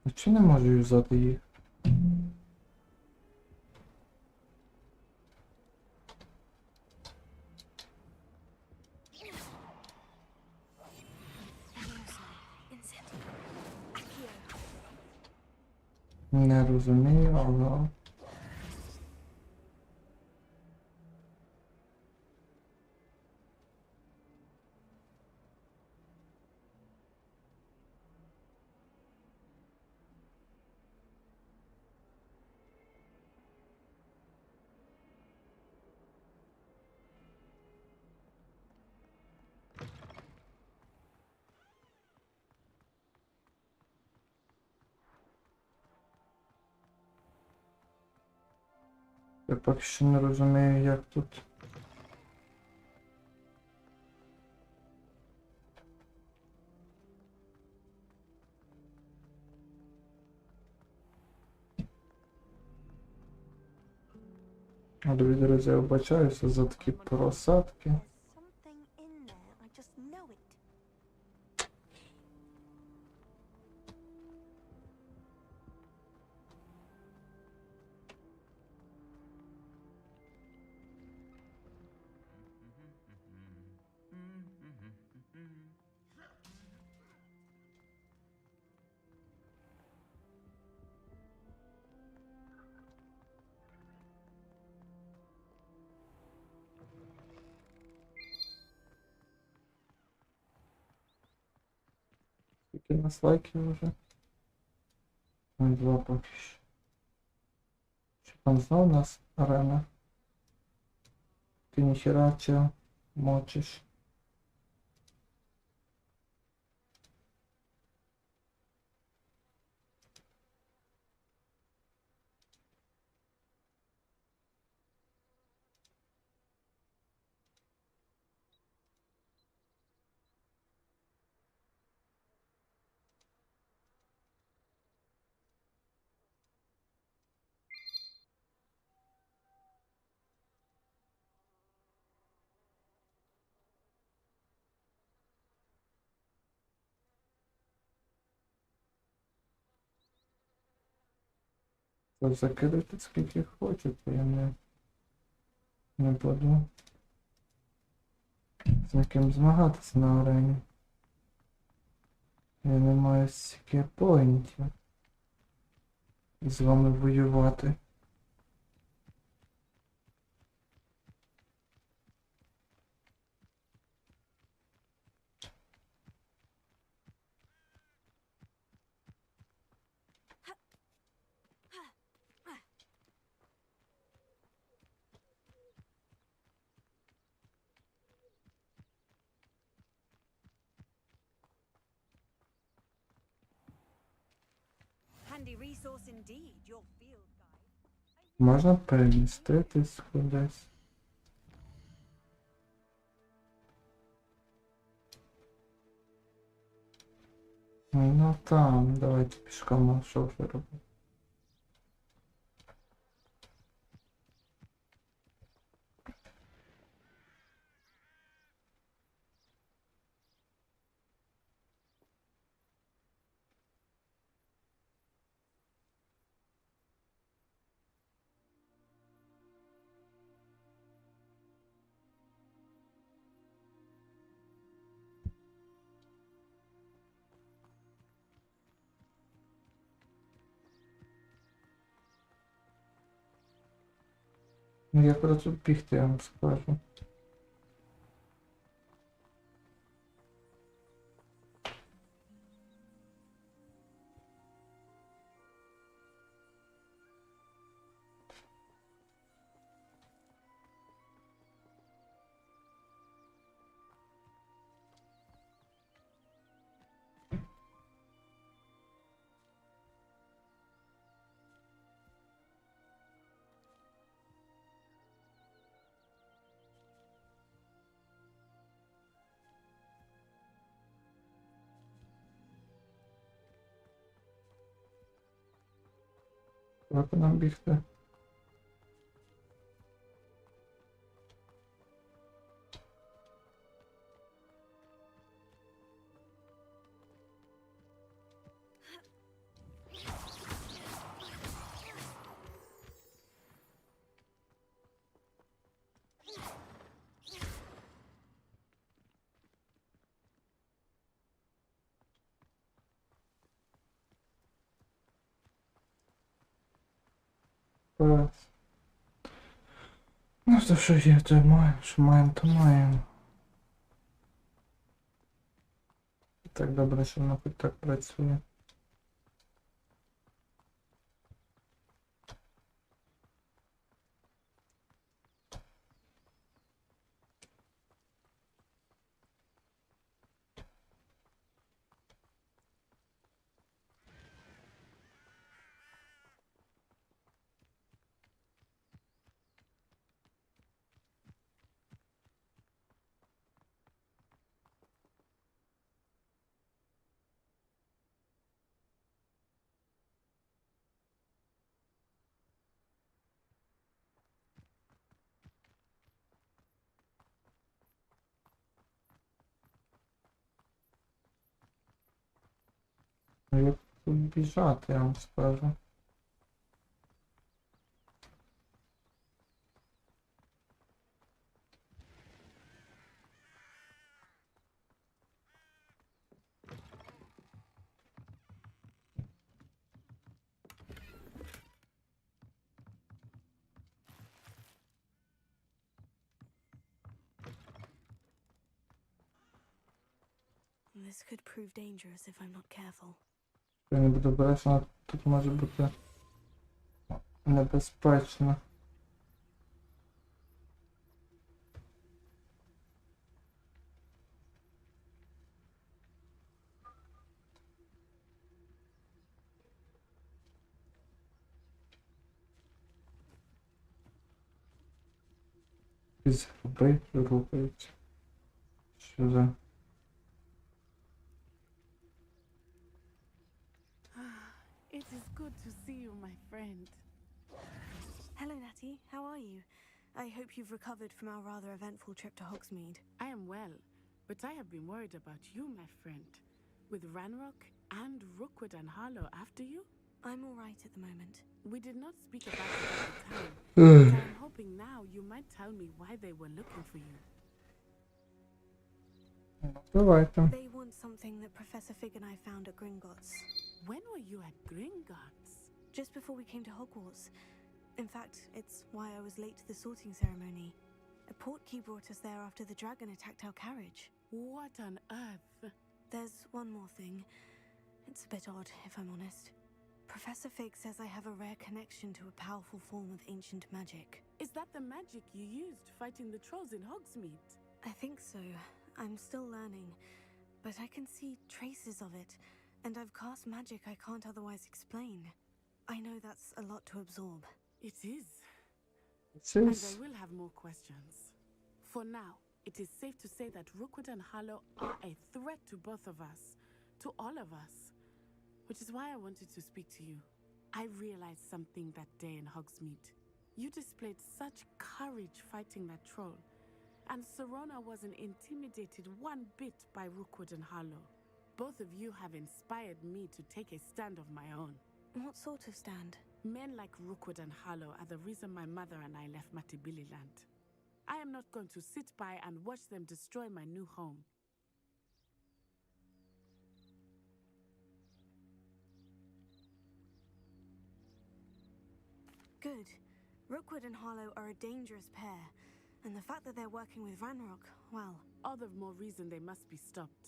А чи не можу юзати їх? Не розумію, але... Я поки що не розумію, як тут. Любі друзі, я вибачаюся за такі просадки. Something in there, I just know it. Скільки у нас лайків вже? 2 поки що. Що там знову у нас арена? Ти ніхера чого мочиш? Закидайте скільки хочете, я не буду з яким змагатися на арені. Я не маю стільки поінтів з вами воювати. Handy resource indeed, your field guide. Можна переміститись кудись. Ну там, давайте пішком, а що вже робити. Ну я просто бігти, я вам скажу. Як нам бігти? Ну то що є, то маємо, що маємо, то маємо. Так добре, що воно хоч так працює. Як тут біжати, я вам скажу. This could prove dangerous if I'm not careful. Якщо я не буду обережно, тут може бути небезпечно. Якісь гриби рухаються. Що за... It is good to see you, my friend. Hello, Natty. How are you? I hope you've recovered from our rather eventful trip to Hogsmeade. I am well, but I have been worried about you, my friend. With Ranrock and Rookwood and Harlow after you? I'm all right at the moment. We did not speak about it at the time, but I'm hoping now you might tell me why they were looking for you. Давайте. They want something that Professor Fig and I found at Gringotts. When were you at Gringotts? Just before we came to Hogwarts. In fact, it's why I was late to the sorting ceremony. A portkey brought us there after the dragon attacked our carriage. What on earth? There's one more thing. It's a bit odd, if I'm honest. Professor Fig says I have a rare connection to a powerful form of ancient magic. Is that the magic you used fighting the trolls in Hogsmeade? I think so. I'm still learning, but I can see traces of it, and I've cast magic I can't otherwise explain. I know that's a lot to absorb. It is. And I will have more questions. For now, it is safe to say that Rookwood and Harlow are a threat to both of us, to all of us, which is why I wanted to speak to you. I realized something that day in Hogsmeade. You displayed such courage fighting that troll, and Serona wasn't intimidated one bit by Rookwood and Harlow. Both of you have inspired me to take a stand of my own. What sort of stand? Men like Rookwood and Harlow are the reason my mother and I left Matibili land. I am not going to sit by and watch them destroy my new home. Good. Rookwood and Harlow are a dangerous pair, and the fact that they're working with Ranrock, well... All the more reason they must be stopped.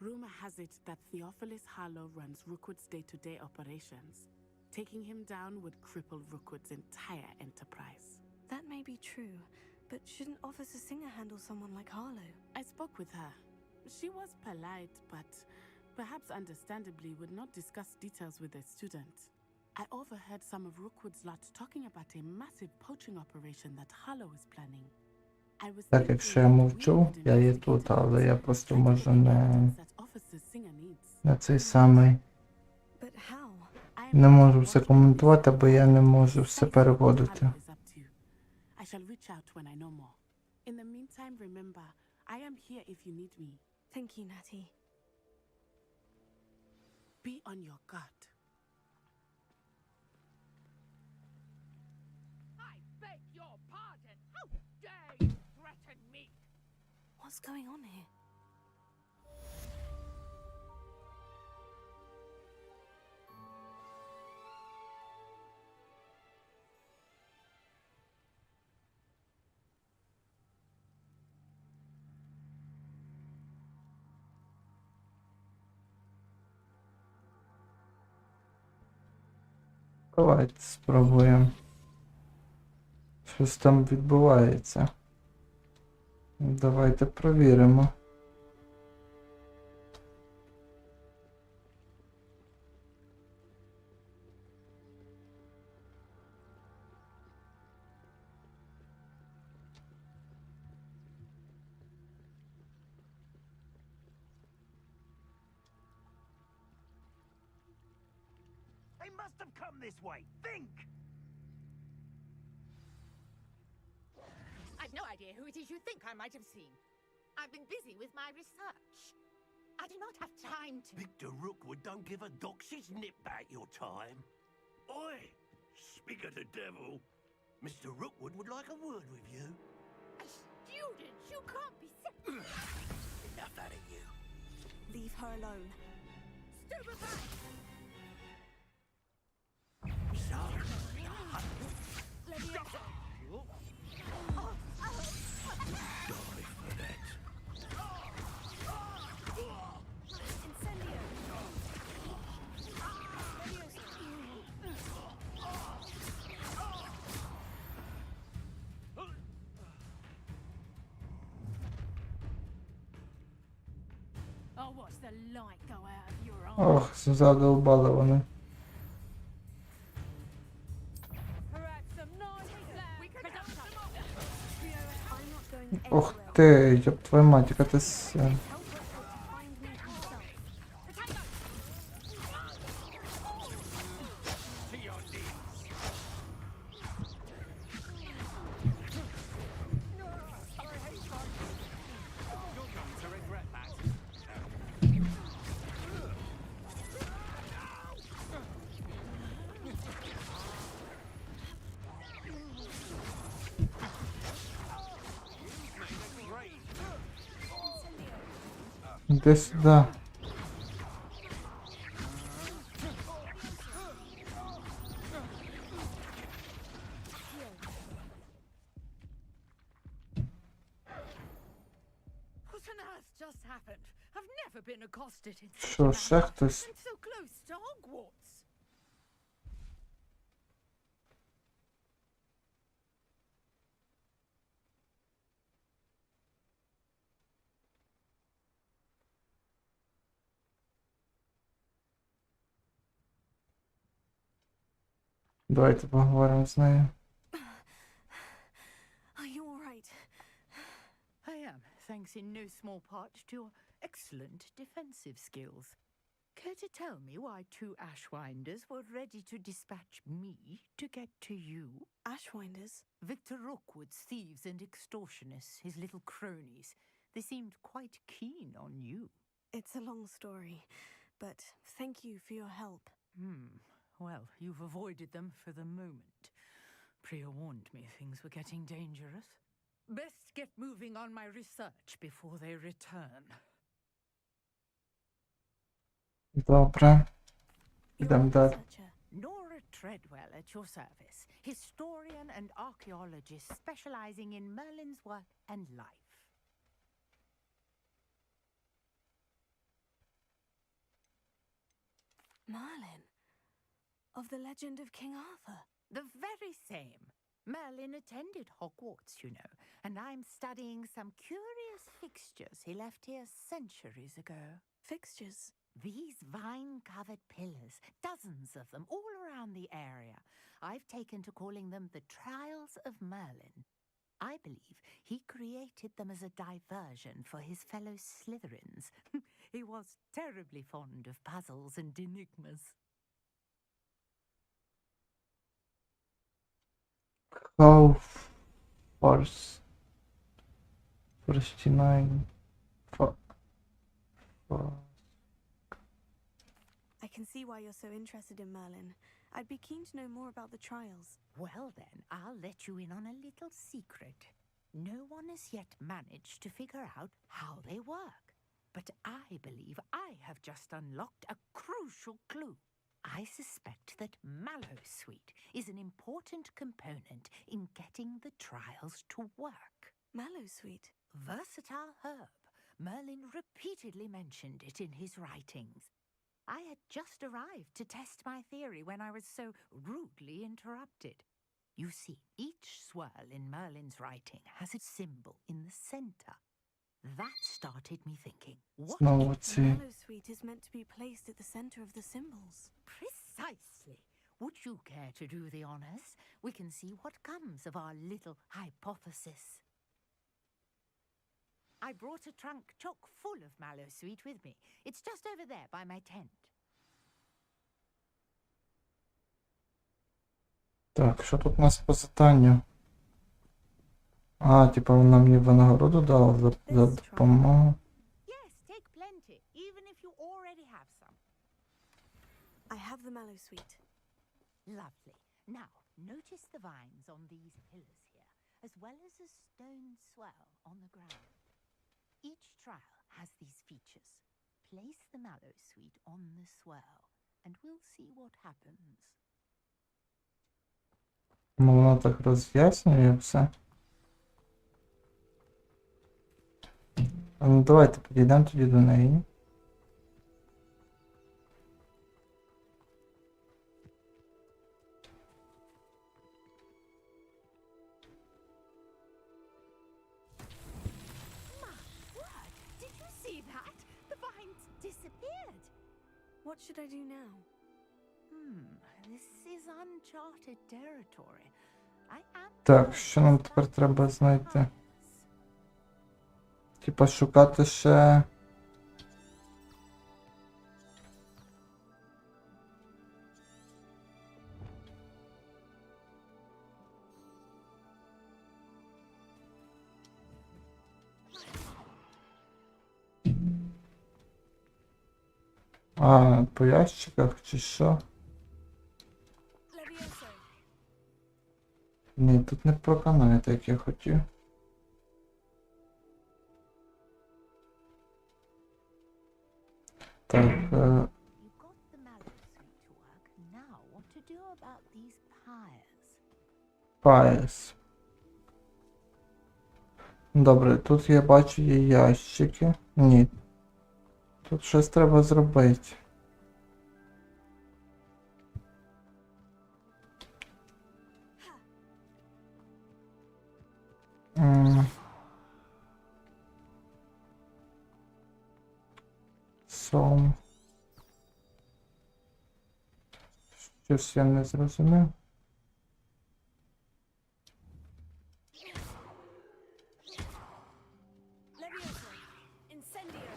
Rumor has it that Theophilus Harlow runs Rookwood's day-to-day operations. Taking him down would cripple Rookwood's entire enterprise. That may be true, but shouldn't Officer Singer handle someone like Harlow? I spoke with her. She was polite, but perhaps understandably would not discuss details with a student. I overheard some of Rookwood's lot talking about a massive poaching operation that Harlow is planning. I was Так, якщо я мовчу, я є тут, але я просто можу не цей самий. Не можу все коментувати, бо я не можу все переводити. I shall reach out when I know more. In the meantime, remember, I am here if you need me. Thank you, Natty. Be on your guard. I beg your pardon. How dare you threaten me? What's going on here? Давайте спробуємо. Щось там відбувається. Давайте провіримо. They must have come this way. Think! I've no idea who it is you think I might have seen. I've been busy with my research. I do not have time to. Victor Rookwood don't give a doxy's nip back your time. Oi, speak of the devil. Mr. Rookwood would like a word with you. A student, you can't be sick. Enough out of you. Leave her alone. Stupefy! I'll watch the light go out of your eyes. Ох, задовбали вони. Ух ти, ёб твою мать, яка ти син. Іди сюди. What on earth just happened? I've never been accosted in such Що, a ще manner, хтось? and so close to Hogwarts. Давайте поговоримо з нею. Are you all right? I am, thanks in no small part to your excellent defensive skills. Care to tell me why two Ashwinders were ready to dispatch me to get to you? Ashwinders? Victor Rookwood's thieves and extortionists, his little cronies. They seemed quite keen on you. It's a long story, but thank you for your help. Well, you've avoided them for the moment. Priya warned me things were getting dangerous. Best get moving on my research before they return. Добре. Йдемо далі. Nora Treadwell at your service, historian and archaeologist specializing in Merlin's work and life. Merlin? Of the legend of King Arthur? The very same. Merlin attended Hogwarts, you know, and I'm studying some curious fixtures he left here centuries ago. Fixtures? These vine-covered pillars, dozens of them, all around the area. I've taken to calling them the Trials of Merlin. I believe he created them as a diversion for his fellow Slytherins. He was terribly fond of puzzles and enigmas. Hogwarts. 49. I can see why you're so interested in Merlin. I'd be keen to know more about the trials. Well then, I'll let you in on a little secret. No one has yet managed to figure out how they work. But I believe I have just unlocked a crucial clue. I suspect that Mallowsweet is an important component in getting the trials to work. Mallowsweet? Versatile herb. Merlin repeatedly mentioned it in his writings. I had just arrived to test my theory when I was so rudely interrupted. You see, each swirl in Merlin's writing has a symbol in the center. That started me thinking, what if Mallowsweet is meant to be placed at the center of the symbols? Precisely. Would you care to do the honors? We can see what comes of our little hypothesis. I brought a trunk chock full of Mallowsweet with me. It's just over there by my tent. Так, що тут у нас по заданню? А, типа вона мені винагороду дала за допомогу. Yes, take plenty, even mallow sweet. Lovely. Now, notice the vines on these pillars here, as well as a stone swell on the ground. Each trial has these features. Place the mallow sweet on the swell, and we'll see what happens. Ну, воно так роз'яснює все. Ну, давайте підійдемо тоді до неї. Did you see that? The vines disappeared. What should I do now? This is uncharted territory. I am Так, що нам тепер треба знайти? Типа шукати ще... А, по ящиках чи що? Levioso. Ні, тут не прокануєте, як я хотів. Так, You got the mallow sweet to work. Now, what to do about these pyres? Пайс. Добре, тут я бачу є ящики. Ні. Тут щось треба зробити. Сом. Щось я не зрозумів. Levioso. Incendio.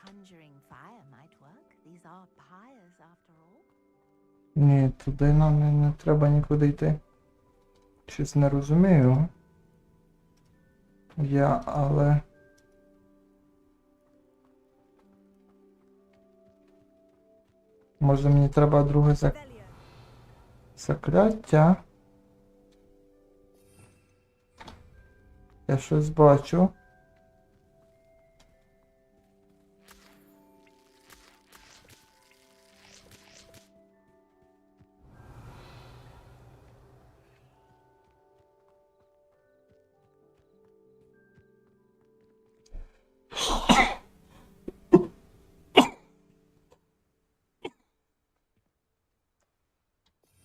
Conjuring fire might work. These are pyres after all. Ні, туди нам не треба нікуди йти. Щось не розумію. Але... Може мені треба друге закляття? Я щось бачу.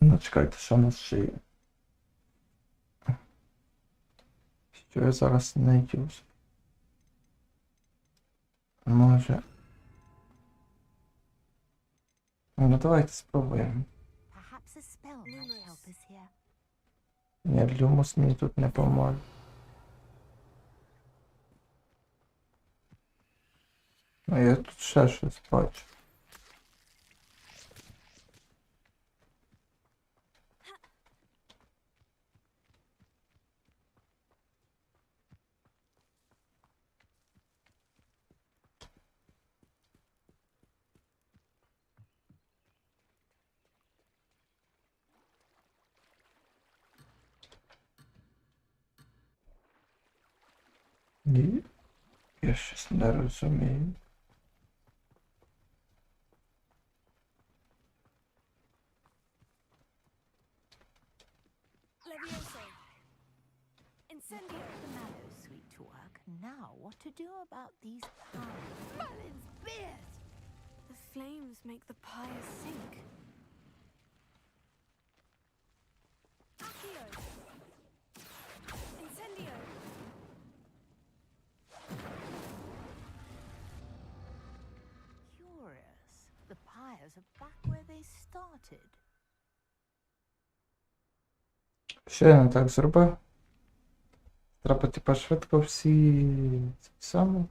Ну, чекайте, що в нас ще є. Що я зараз знайду? Може... Ну, давайте спробуємо. Perhaps a spell might help us here. Ні, люмус мені тут не поможе. Ну, я тут ще щось бачу. Ні, я щось не розумію. Levioso. Incendio. The mallow sweet to work. Now, what to do about these pyres? Merlin's beard! The flames make the pyre sink. Accio. Incendio. Curious. The pyres are back where they started. Що я не так зробив? Треба типа швидко всі саме.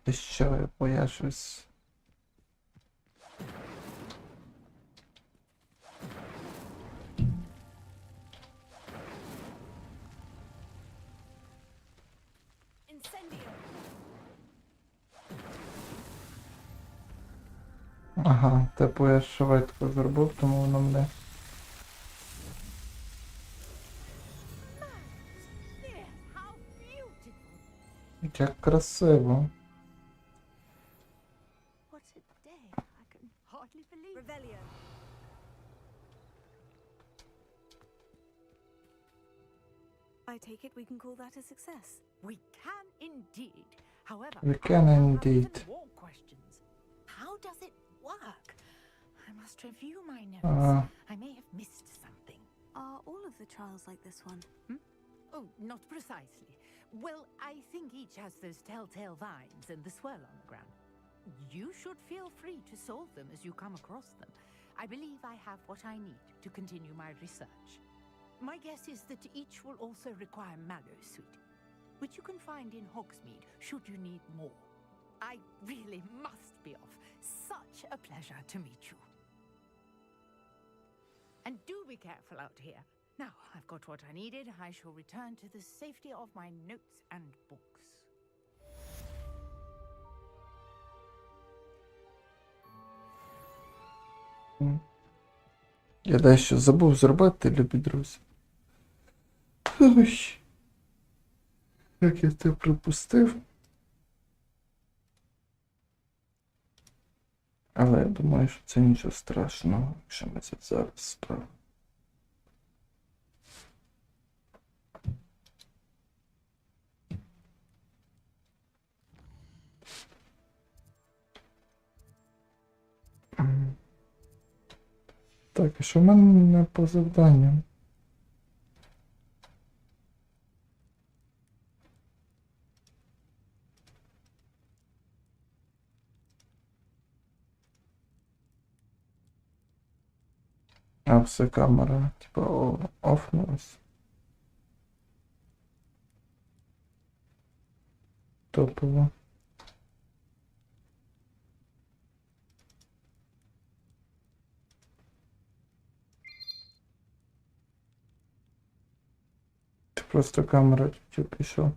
І що, бо я щось... Ага, типу я швидко зробив, тому воно мене... Як красиво. What a day. I can hardly believe Revelio. I take it we can call that a success. We can indeed. However, We can I now have indeed. even more questions. How does it work? I must review my notes. I may have missed something. Are all of the trials like this one? Oh, not precisely. Well, I think each has those telltale vines and the swirl on the ground. You should feel free to solve them as you come across them. I believe I have what I need to continue my research. My guess is that each will also require mallowsweet, which you can find in Hogsmeade should you need more. I really must be off. Such a pleasure to meet you. And do be careful out here. Now, I've got what I needed. I shall return to the safety of my notes and books. Я дещо забув зробити, любі друзі. Ой. Як я це припустив. Але я думаю, що це нічого страшного, якщо ми це зараз справимо. Так, і що в мене по завданням? А все камера, типа, офнулась. Топово. Просто камера чуть-чуть пішов.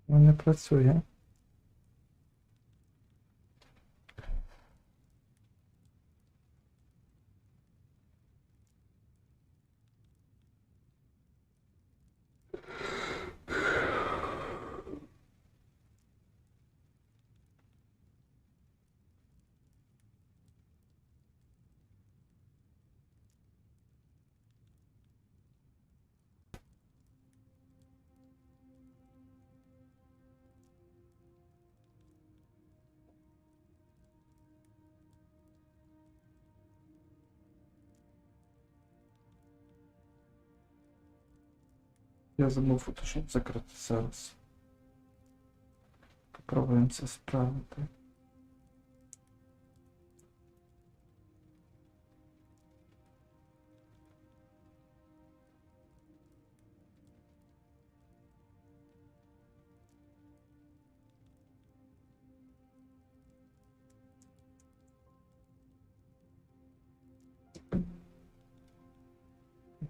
Не працює. Я забув фотошоп закрити зараз. Попробуємо це справити.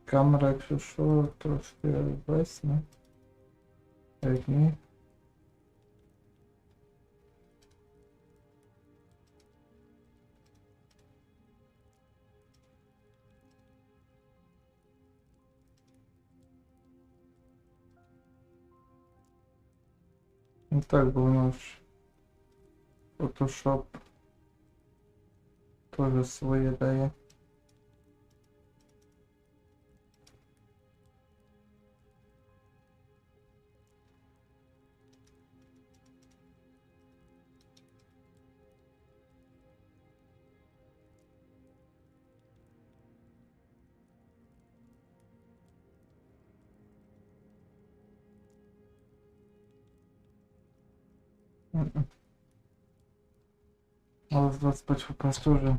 Камера, якщо що, трошки весне. Як ні. Ну так, бо воно ж Photoshop теж своє дає. Але з 21 FPS тоже.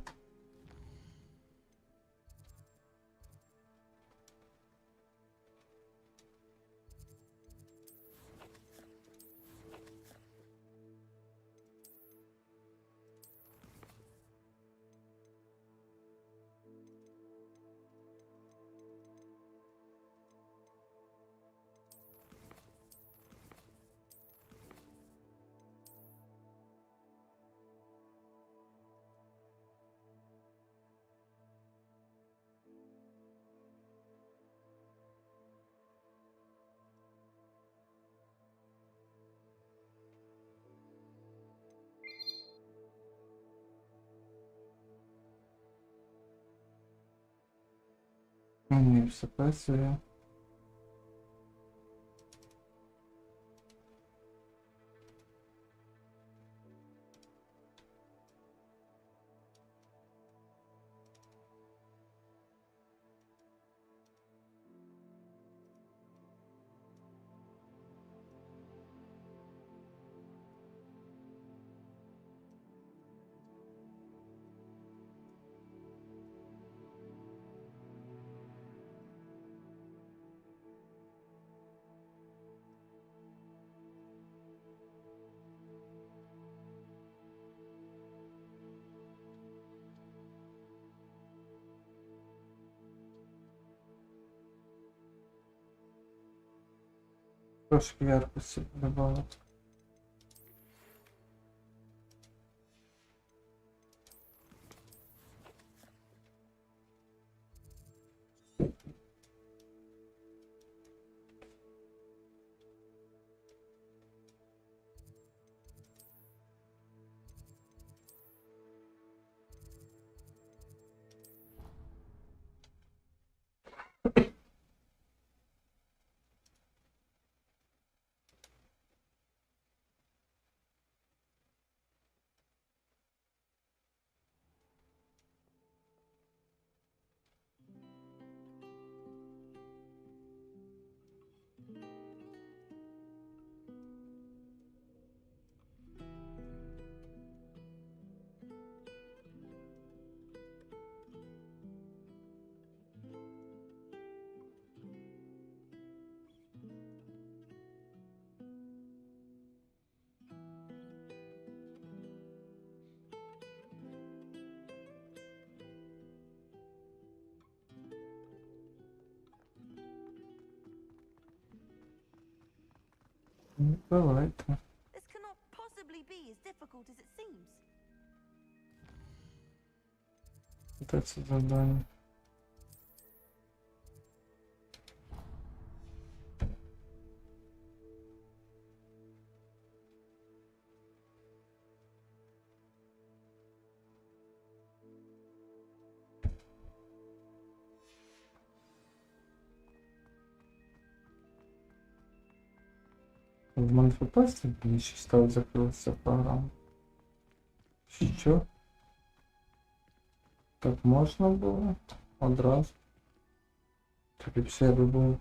Мені все працює. Трошки яркості добавити. Давайте. This cannot possibly be as difficult as it seems. Це завдання. В мене FPS більше став закрилася програма. Що? Так можна було? Одразу. Так і все би було.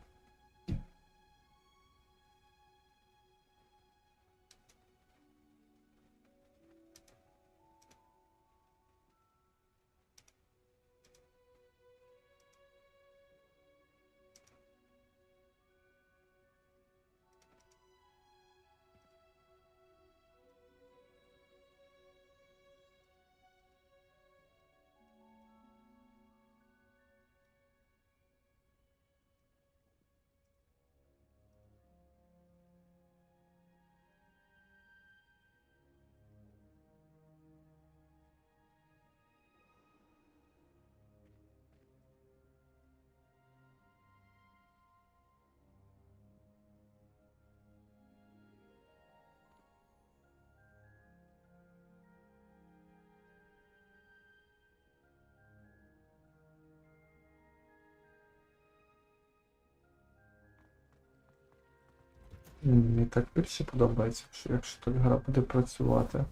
Мені так більше подобається, що якщо так гра буде працювати.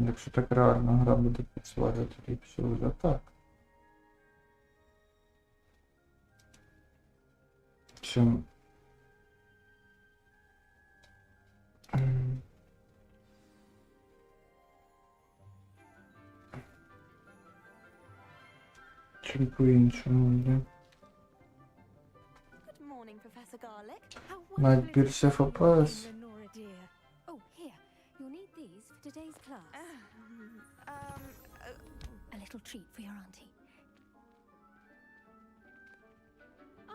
Якщо так реально гра буде працювати, то ліпше вже так. Чим... Чим по-іншому йде. Навіть більше FPS. Oh, here. You'll need these for today's class. A little treat for your auntie.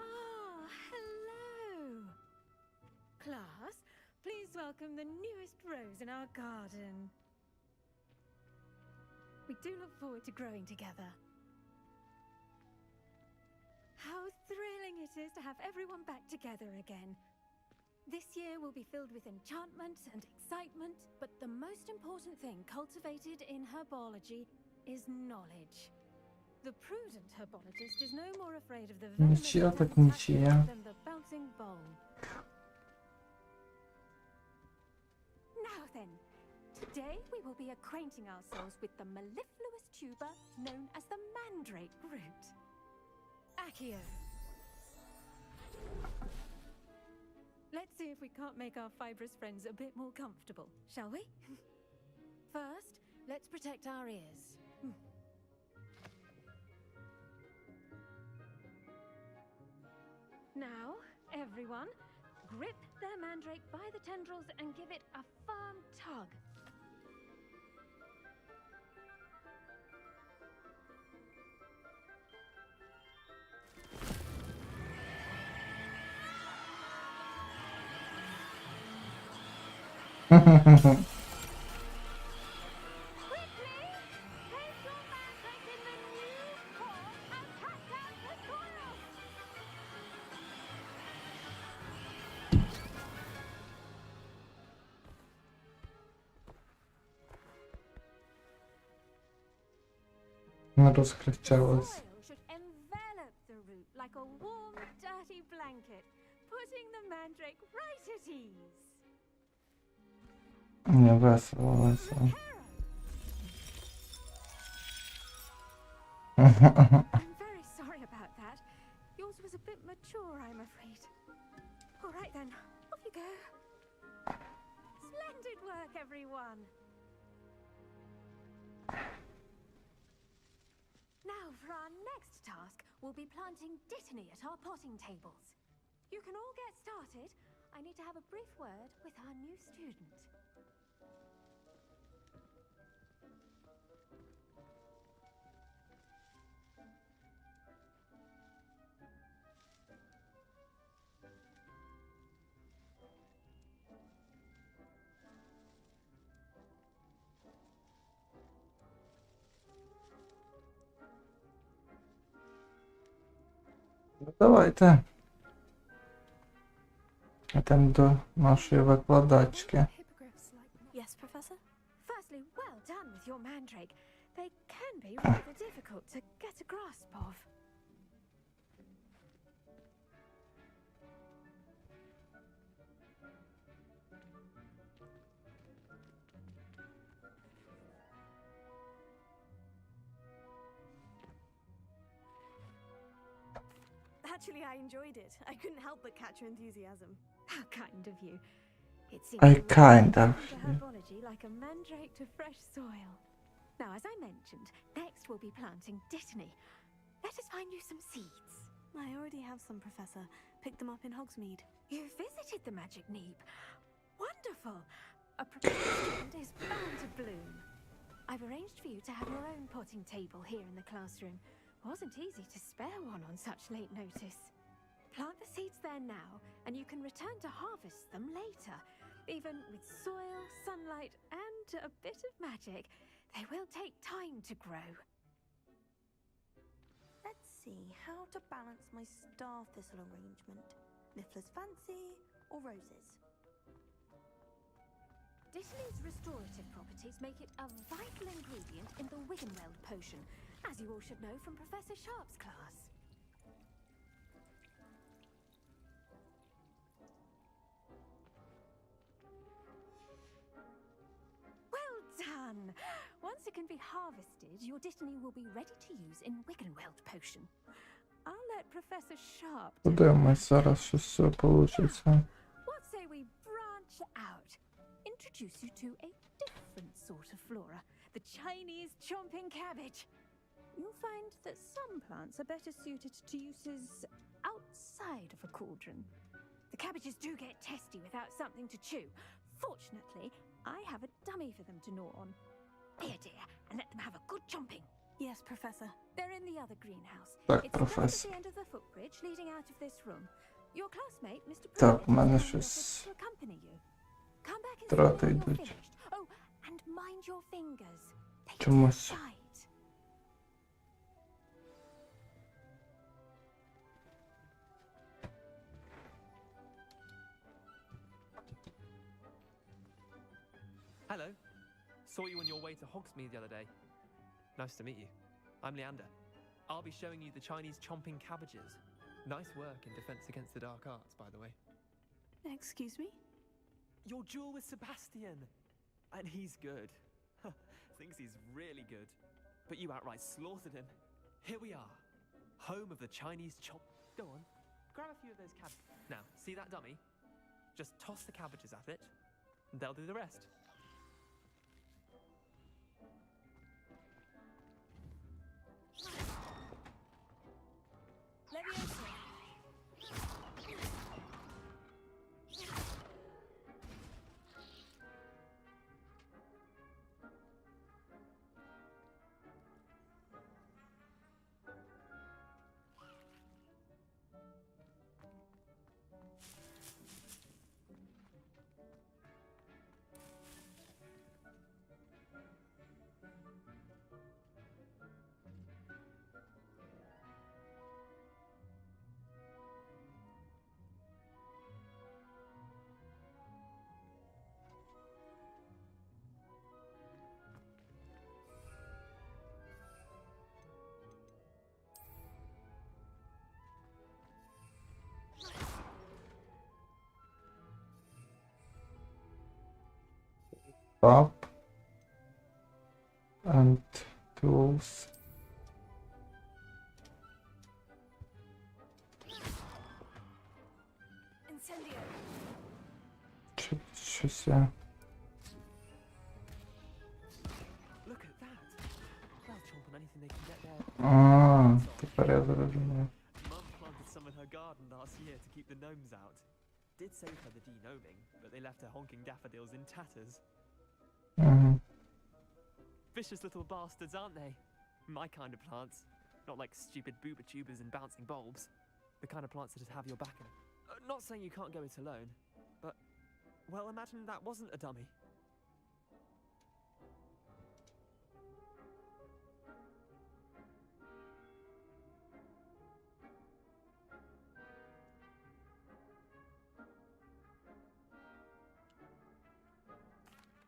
Oh, hello. Class, please welcome the newest rose in our garden. We do look forward to growing together. How thrilling it is to have everyone back together again. This year will be filled with enchantment and excitement, but the most important thing cultivated in herbology is knowledge. The prudent herbologist is no more afraid of the venomous Нічия так нічия. than the bouncing bowl. Now then, today we will be acquainting ourselves with the mellifluous tuber known as the mandrake root. Accio. Let's see if we can't make our fibrous friends a bit more comfortable, shall we? First, let's protect our ears. Now, everyone, grip their mandrake by the tendrils and give it a firm tug. Не розкричалась. Soil should envelop the root like a warm, dirty blanket, putting the mandrake right at ease. Не весело, весело. I'm very sorry about that. Yours was a bit mature, I'm afraid. All right then, off you go. Splendid work, everyone. Now for our next task, we'll be planting dittany at our potting tables. You can all get started. I need to have a brief word with our new student. Давайте. Йдемо до нашої викладачки. Yes, Professor? Firstly, well done with your mandrake. They can be rather difficult to get a grasp of. Actually, I enjoyed it. I couldn't help but catch your enthusiasm. How kind of you. It seems I you really kind are of into you. herbology like a mandrake to fresh soil. Now, as I mentioned, next we'll be planting dittany. Let us find you some seeds. I already have some, Professor. Picked them up in Hogsmeade. You visited the Magic Neep. Wonderful. A prepared student is bound to bloom. I've arranged for you to have your own potting table here in the classroom. Wasn't easy to spare one on such late notice. Plant the seeds there now, and you can return to harvest them later. Even with soil, sunlight, and a bit of magic, they will take time to grow. Let's see how to balance my star thistle arrangement. Niffler's fancy or roses? Dittany's restorative properties make it a vital ingredient in the Wiggenweld potion, as you all should know from Professor Sharp's class. Well done! Once it can be harvested, your destiny will be ready to use in Wiggenweld potion. I'll let Professor Sharp do Подивимось зараз, що все получиться. What say we branch out? Introduce you to a different sort of flora, the Chinese chomping cabbage. You'll find that some plants are better suited to uses outside of a cauldron. The cabbages do get testy without something to chew. Fortunately, I have a dummy for them to gnaw on. There, dear, and let them have a good chomping. Yes, Professor. They're in the other greenhouse. Так, It's just at професор. the end of the footbridge leading out of this room. Your classmate, Mr. Так, Private, в мене is kindly щось offered to accompany you. Come back and see втрати me when you're йдуть. finished. Oh, and mind your fingers. They Чомусь. bite. Hello. Saw you on your way to Hogsmeade the other day. Nice to meet you. I'm Leander. I'll be showing you the Chinese chomping cabbages. Nice work in Defense Against the Dark Arts, by the way. Excuse me? Your duel with Sebastian. And he's good. Thinks he's really good. But you outright slaughtered him. Here we are. Home of the Chinese chomp. Go on. Grab a few of those cabbages. Now, see that dummy? Just toss the cabbages at it, and they'll do the rest. Leviosa. Up. And tools. Incendio. Щось я. Look at that. They'll chomp on anything they can get there. А, тепер я зрозумів. Mum planted some in her garden last year to keep the gnomes out. Did save her the de-gnoming, but they left her honking daffodils in tatters. Угу. Vicious little bastards, aren't they? My kind of plants. Not like stupid booba tubers and bouncing bulbs. The kind of plants that just have your back in it. Not saying you can't go it alone, but, well, imagine that wasn't a dummy.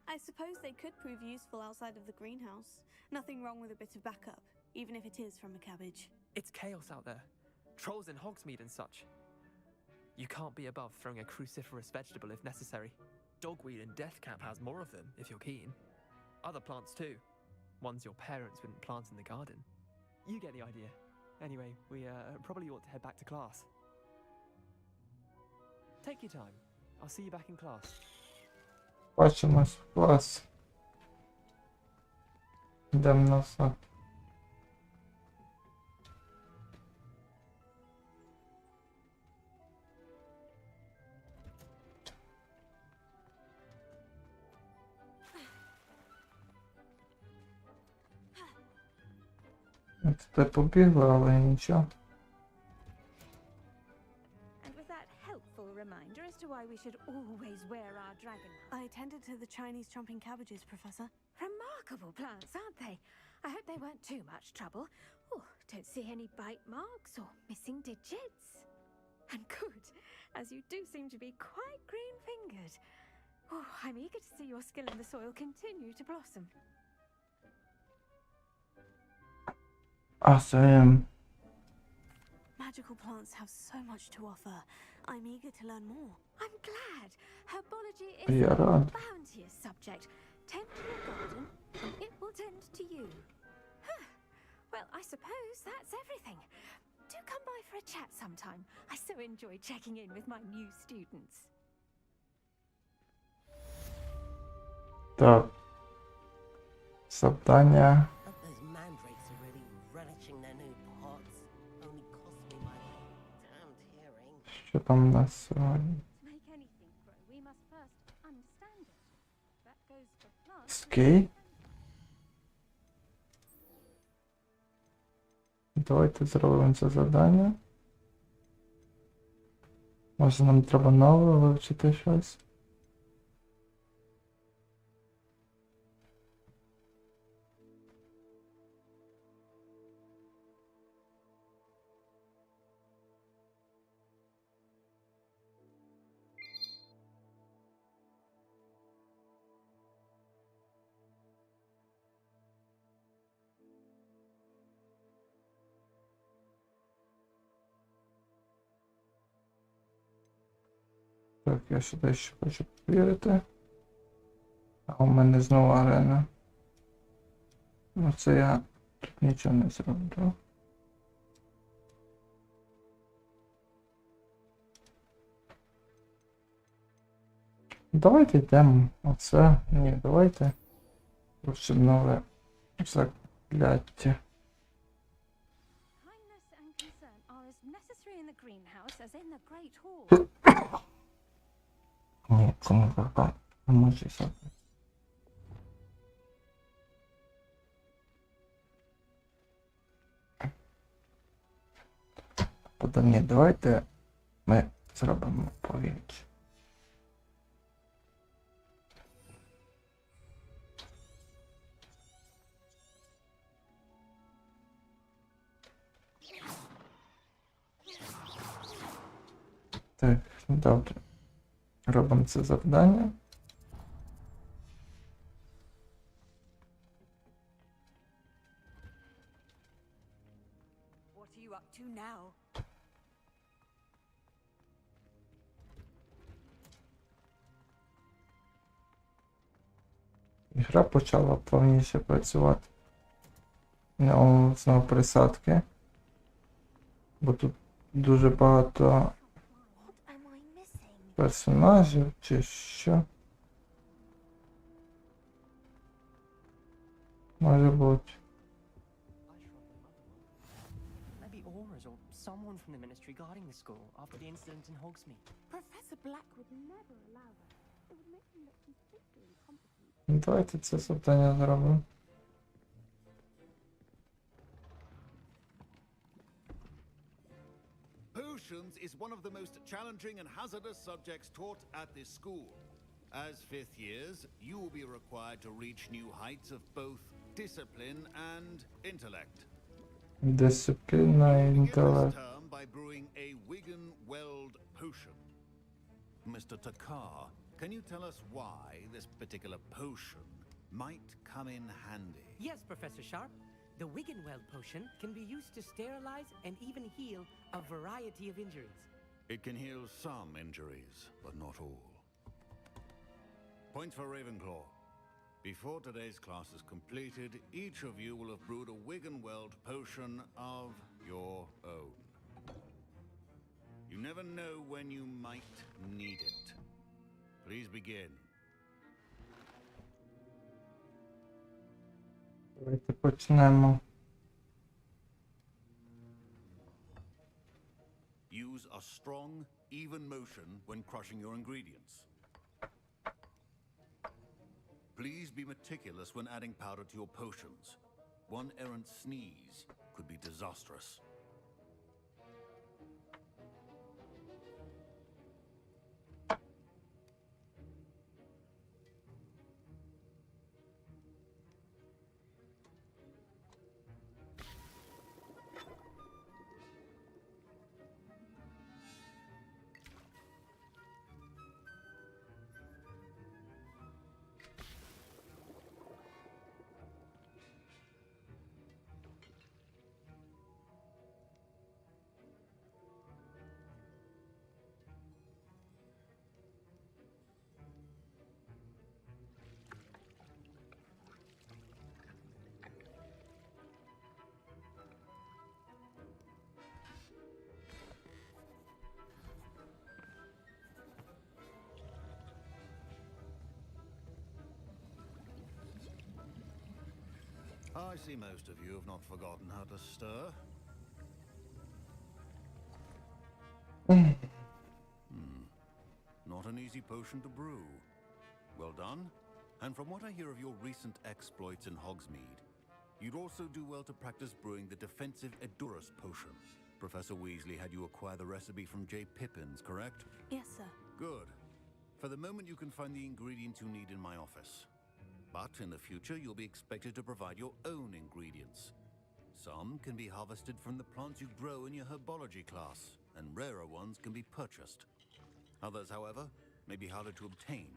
I suppose they could prove useful outside of the greenhouse. Nothing wrong with a bit of backup, even if it is from a cabbage. It's chaos out there. Trolls in Hogsmeade and such. You can't be above throwing a cruciferous vegetable if necessary. Dogweed and deathcap has more of them, if you're keen. Other plants too. Ones your parents wouldn't plant in the garden. You get the idea. Anyway, we probably ought to head back to class. Take your time. I'll see you back in class. Бачимось в клас. Йдемо на все. Це побігло, але нічого. And with that helpful reminder as to why we should always wear our dragon masks. I attended to the Chinese chomping cabbages, Professor. Remarkable plants, aren't they? I hope they weren't too much trouble. Oh, don't see any bite marks or missing digits. And good, as you do seem to be quite green-fingered. Oh, I'm eager to see your skill in the soil continue to blossom. Magical plants have so much to offer. I'm eager to learn more. I'm glad. Herbology is Я a рад. bounteous subject. Tend to your garden, and it will tend to you. Huh. Well, I suppose that's everything. Do come by for a chat sometime. I so enjoy checking in with my new students. Так. Завдання. Those mandrakes are really relishing their new pots. Only cost me my damned hearing. Що там у нас сьогодні? To make anything grow, we must first understand it. That goes for plants. Окей. Давайте зробимо це завдання. Може нам треба нове вивчити щось? Так, я сюди ще хочу повірити. А у мене знову арена. Ну це я тут нічого не зроблю. Давайте йдемо оце. Ні, давайте. Лучше нове закляття. Kindness and concern are as necessary in the greenhouse as in the great hall. Ні, це не так. Не може сяти. Ні, давайте ми зробимо повіч. Так, добре. Робимо це завдання. What are you up to now? Гра почала повніше працювати. Ну, знову присадки. Бо тут дуже багато персонажів чи що. Може бути. Maybe Aura's or someone from the ministry guarding the school after the incident in Hogsmeade. Professor Black would never allow that. It would make him look completely incompetent. Давайте це завдання зробимо. Potions is one of the most challenging and hazardous subjects taught at this school. As fifth years, you will be required to reach new heights of both discipline and intellect. Дисципліна і Begin this інтелект. term by brewing a Wigan-Weld potion. Mr. Takar, can you tell us why this particular potion might come in handy? Yes, Professor Sharp. The Wiggenweld potion can be used to sterilize and even heal a variety of injuries. It can heal some injuries, but not all. Point for Ravenclaw. Before today's class is completed, each of you will have brewed a Wiggenweld potion of your own. You never know when you might need it. Please begin. Давайте почнемо. Use a strong, even motion when crushing your ingredients. Please be meticulous when adding powder to your potions. One errant sneeze could be disastrous. I see most of you have not forgotten how to stir. Not an easy potion to brew. Well done. And from what I hear of your recent exploits in Hogsmeade, you'd also do well to practice brewing the defensive Edurus potion. Professor Weasley had you acquire the recipe from J. Pippin's, correct? Yes, sir. Good. For the moment, you can find the ingredients you need in my office. But in the future, you'll be expected to provide your own ingredients. Some can be harvested from the plants you grow in your herbology class, and rarer ones can be purchased. Others, however, may be harder to obtain,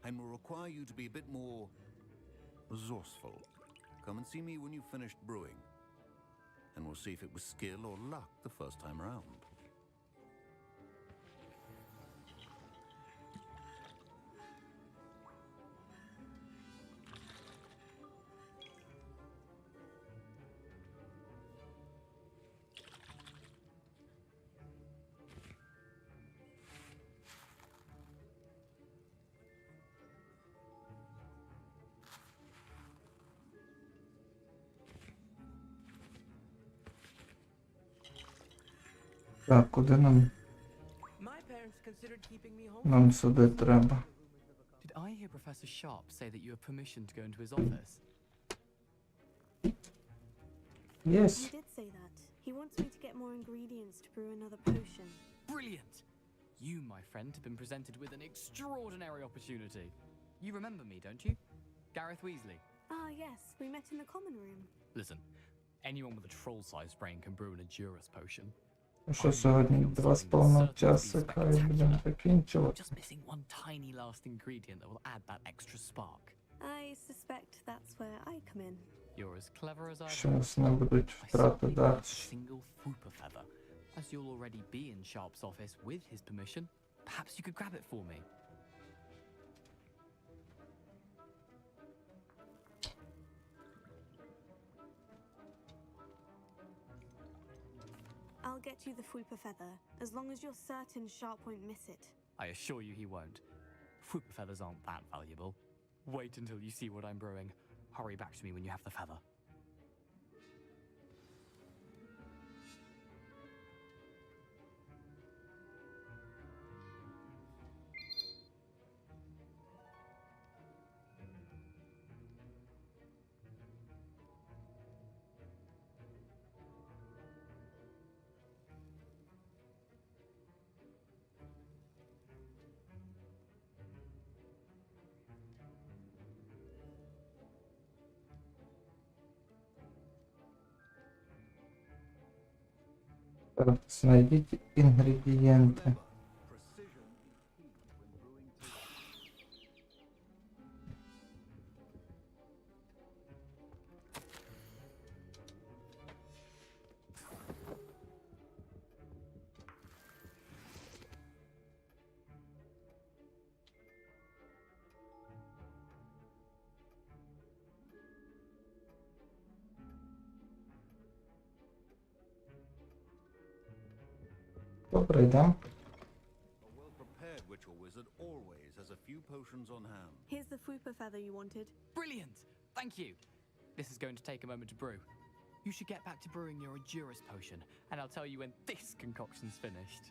and will require you to be a bit more resourceful. Come and see me when you've finished brewing, and we'll see if it was skill or luck the first time around. Так, куди нам? My parents considered keeping me home. Нам сюди треба. Did I hear Professor Sharp say that you have permission to go into his office? Yes. He did say that. He wants me to get more ingredients to brew another potion. Brilliant! You, my friend, have been presented with an extraordinary opportunity. You remember me, don't you? Gareth Weasley. Ah, yes. We met in the common room. Listen, anyone with a troll-sized brain can brew an Edurus potion. Що сьогодні 2,5 часа, хай будемо закінчувати. Just missing one tiny last ingredient that will add that extra spark. I suspect that's where I come in. You're as clever as I Щось не будуть втрати далі. single Fooper feather. As you'll already be in Sharp's office with his permission, perhaps you could grab it for me. I'll get you the Fooper feather, as long as you're certain Sharp won't miss it. I assure you he won't. Fooper feathers aren't that valuable. Wait until you see what I'm brewing. Hurry back to me when you have the feather. Так, знайдіть інгредієнти. Добре, йдемо. A well-prepared ritual wizard always has a few potions on hand. Here's the Fooper feather you wanted. Brilliant! Thank you. This is going to take a moment to brew. You should get back to brewing your Edurus potion, and I'll tell you when this concoction's finished.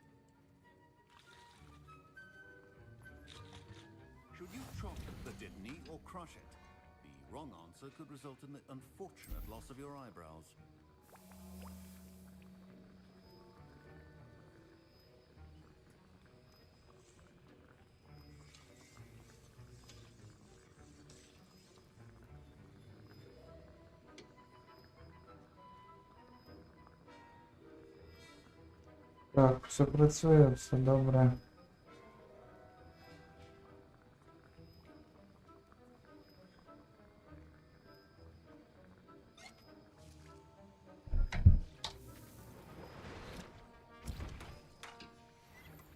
Should you chop the Didney or crush it? The wrong answer could result in the unfortunate loss of your eyebrows. Так, все працює, все добре.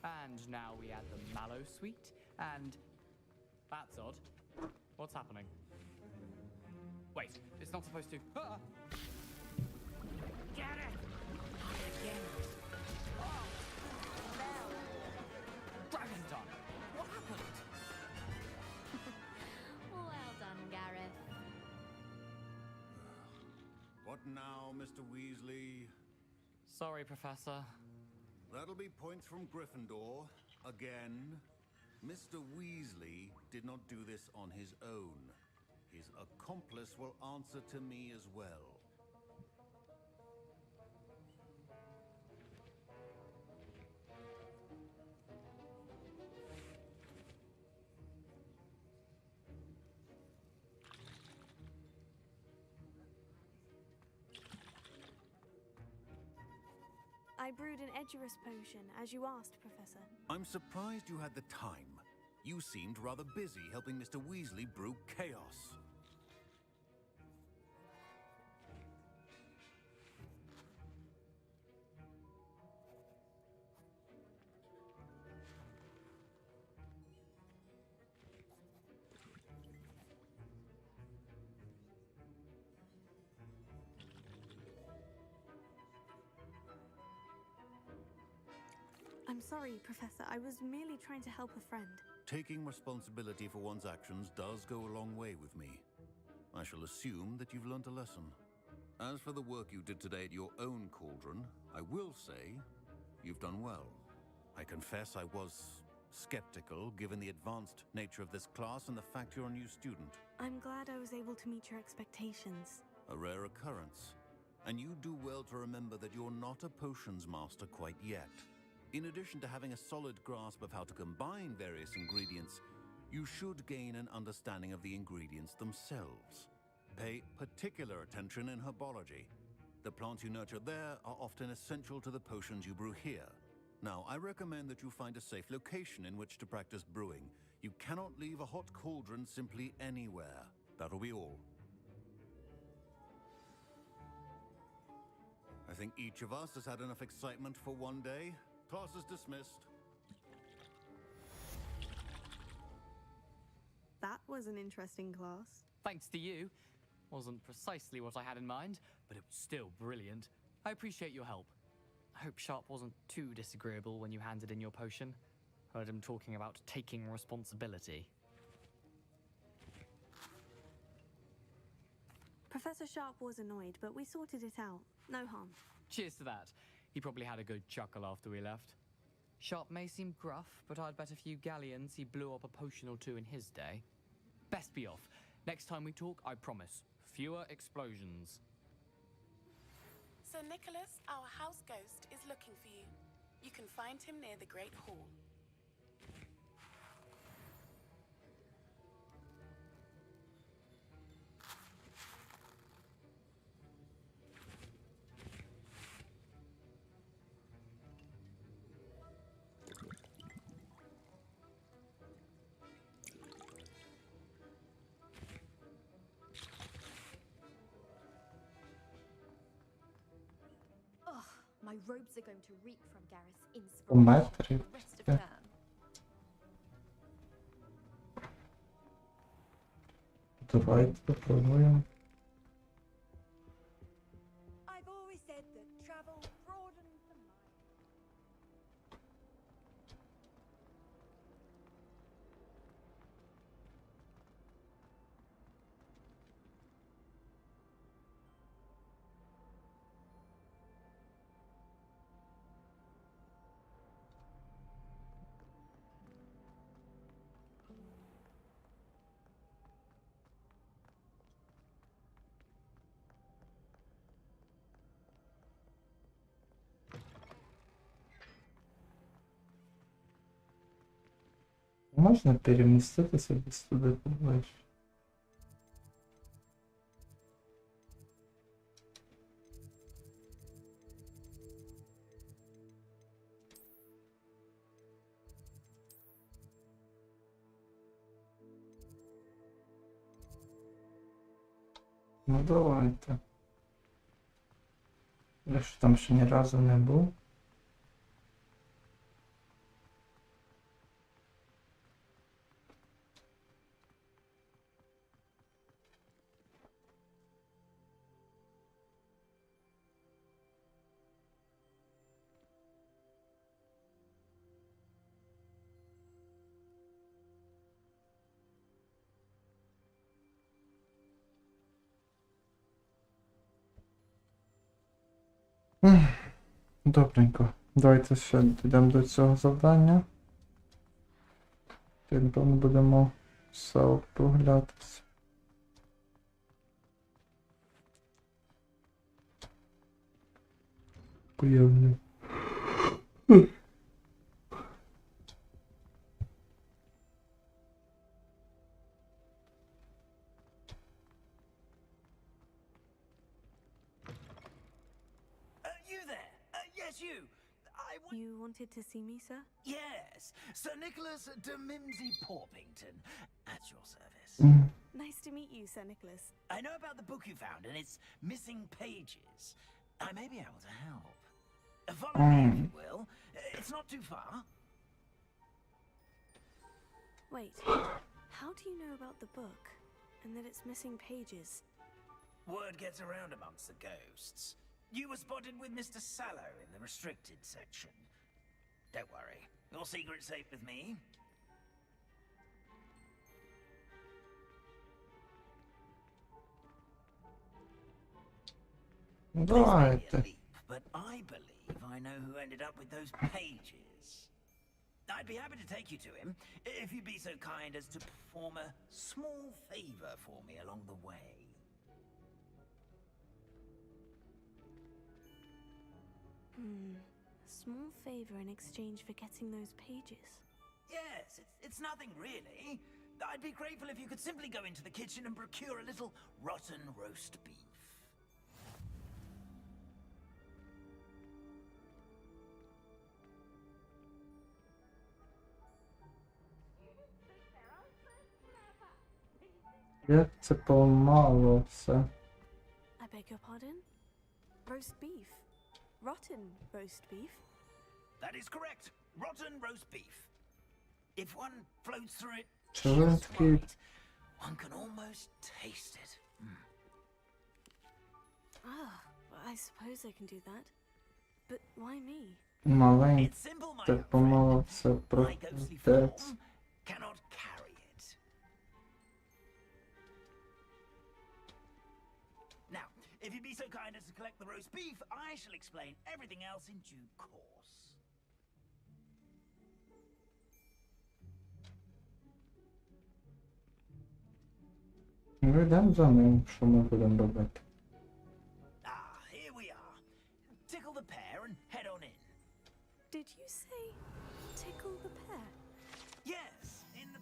And now we add the mallow sweet, and that's odd. What's happening? Wait, it's not supposed to. Ah! Get it! Again. Dragon tongue! What happened? Well done, Gareth. now, Mr. Weasley. Sorry, Professor. That'll be points from Gryffindor. Again. Mr. Weasley did not do this on his own. His accomplice will answer to me as well. I brewed an Edgerus potion, as you asked, Professor. I'm surprised you had the time. You seemed rather busy helping Mr. Weasley brew chaos. I'm sorry, Professor. I was merely trying to help a friend. Taking responsibility for one's actions does go a long way with me. I shall assume that you've learnt a lesson. As for the work you did today at your own cauldron, I will say you've done well. I confess I was skeptical, given the advanced nature of this class and the fact you're a new student. I'm glad I was able to meet your expectations. A rare occurrence. And you do well to remember that you're not a potions master quite yet. In addition to having a solid grasp of how to combine various ingredients, you should gain an understanding of the ingredients themselves. Pay particular attention in herbology. The plants you nurture there are often essential to the potions you brew here. Now, I recommend that you find a safe location in which to practice brewing. You cannot leave a hot cauldron simply anywhere. That'll be all. I think each of us has had enough excitement for one day. Class is dismissed. That was an interesting class. Thanks to you. Wasn't precisely what I had in mind, but it was still brilliant. I appreciate your help. I hope Sharp wasn't too disagreeable when you handed in your potion. Heard him talking about taking responsibility. Professor Sharp was annoyed, but we sorted it out. No harm. Cheers to that. He probably had a good chuckle after we left. Sharp may seem gruff, but I'd bet a few galleons he blew up a potion or two in his day. Best be off. Next time we talk, I promise, fewer explosions. Sir Nicholas, our house ghost, is looking for you. You can find him near the Great Hall. My robes are going to reek from Gareth's inspiration for the rest of term. Давайте попробуем. I've always said that travel broadens the mind. Можна переміститися десь туди поближче? Ну давайте. Я ж там ще ні разу не був. Добренько. Давайте ще дійдемо до цього завдання. Тоді, напевно, будемо все округлятися. Появлю. You there? Yes, you. You wanted to see me, sir? Yes, Sir Nicholas de Mimsy Porpington, at your service. Nice to meet you, Sir Nicholas. I know about the book you found and its missing pages. I may be able to help. Follow me, if you will. It's not too far. Wait, how do you know about the book and that it's missing pages? Word gets around amongst the ghosts. You were spotted with Mr. Sallow in the restricted section. Don't worry, your secret's safe with me. Давайте. But I believe I know who ended up with those pages. I'd be happy to take you to him, if you'd be so kind as to perform a small favor for me along the way. Small favor in exchange for getting those pages. Yes, it's nothing really. I'd be grateful if you could simply go into the kitchen and procure a little rotten roast beef. Як це помало все. I beg your pardon? Roast beef? Rotten roast beef? That is correct. Rotten roast beef. If one floats through it Чого він just такий right, one can almost taste it. I suppose I can do that. But why me? маленький? It's simple, my Так young помало friend. все My ghostly прокидеться. form cannot carry it. Now, if you'd be so kind as to collect the roast beef, I shall explain everything else in due course. Ну йдемо за ним, що ми будемо робити. Here we are. Tickle the pear and head on in. Did you say tickle the pear? Yes, in the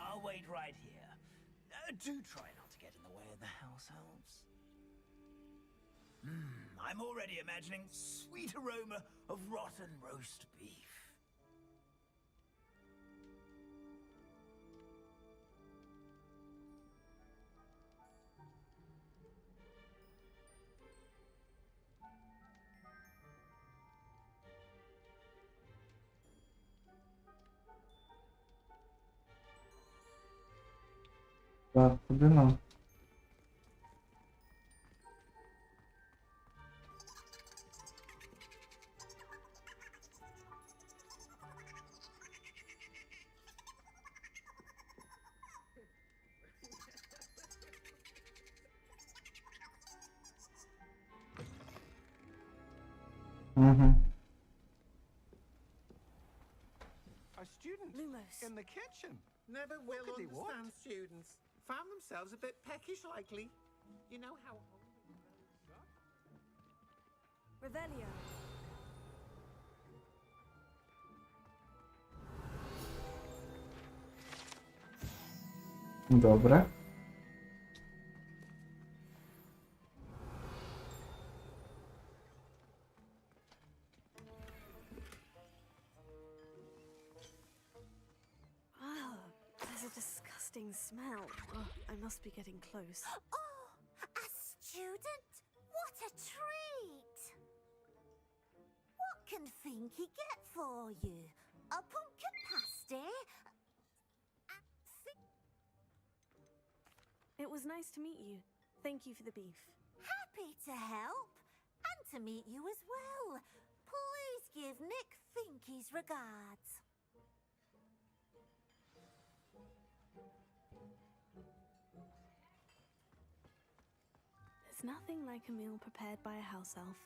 I'll wait right here. Do try not to get in the way of the house elves. I'm already imagining sweet aroma of rotten roast beef. Так, куди нам? A student in the kitchen. Never will Look at the understand students. Found themselves a bit peckish likely. You know how... Revelio. Добре. There's a disgusting smell. I must be getting close. Oh, a student? What a treat! What can Finky get for you? A pumpkin pasty? It was nice to meet you. Thank you for the beef. Happy to help. And to meet you as well. Please give Nick Finky's regards. It's nothing like a meal prepared by a house elf.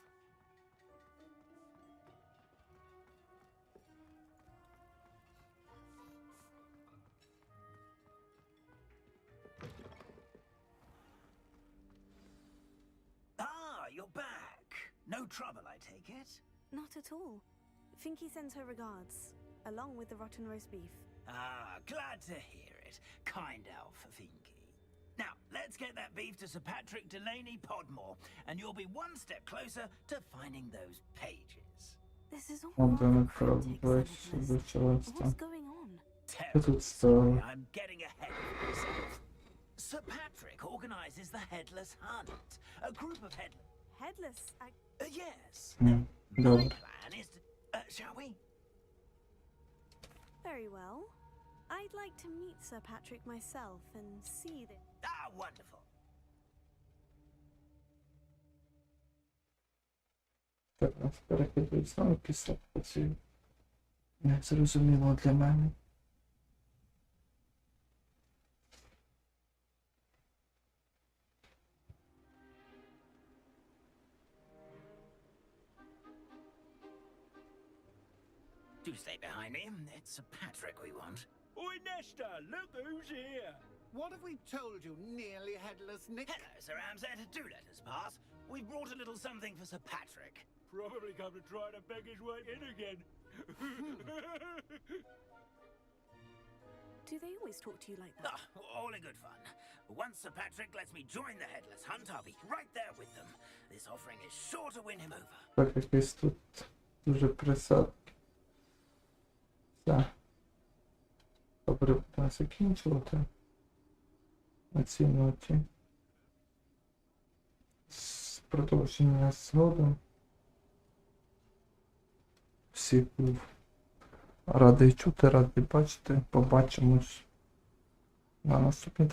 Ah, you're back. No trouble, I take it? Not at all. Finky sends her regards, along with the rotten roast beef. Ah, glad to hear it. Kind elf for Finky. Now, let's get that beef to Sir Patrick Delaney Podmore, and you'll be one step closer to finding those pages. This is all What's going on? Sorry, I'm getting ahead of myself. Sir Patrick organizes the Headless Hunt, a group of Headless? yes. No. My plan is to... shall we? Very well. I'd like to meet Sir Patrick myself and see this. Ah, wonderful. Так, нас перекидують знову після працюю. Не зрозуміло для мене. Do stay behind me. It's Sir Patrick we want. Oi, Nesta, look who's here. What have we told you, nearly headless Nick? Hello, Sir Ramsay. Do let us pass. We brought a little something for Sir Patrick. Probably come to try to beg his way in again. Do they always talk to you like that? Oh, all in good fun. Once Sir Patrick lets me join the Headless Hunt, I'll be right there with them. This offering is sure to win him over. Так, якийсь тут дуже присадки. Все. Добре, будемо закінчувати. На цій ноті. З продовження згодом. Всіх був радий чути, радий бачити. Побачимось на наступній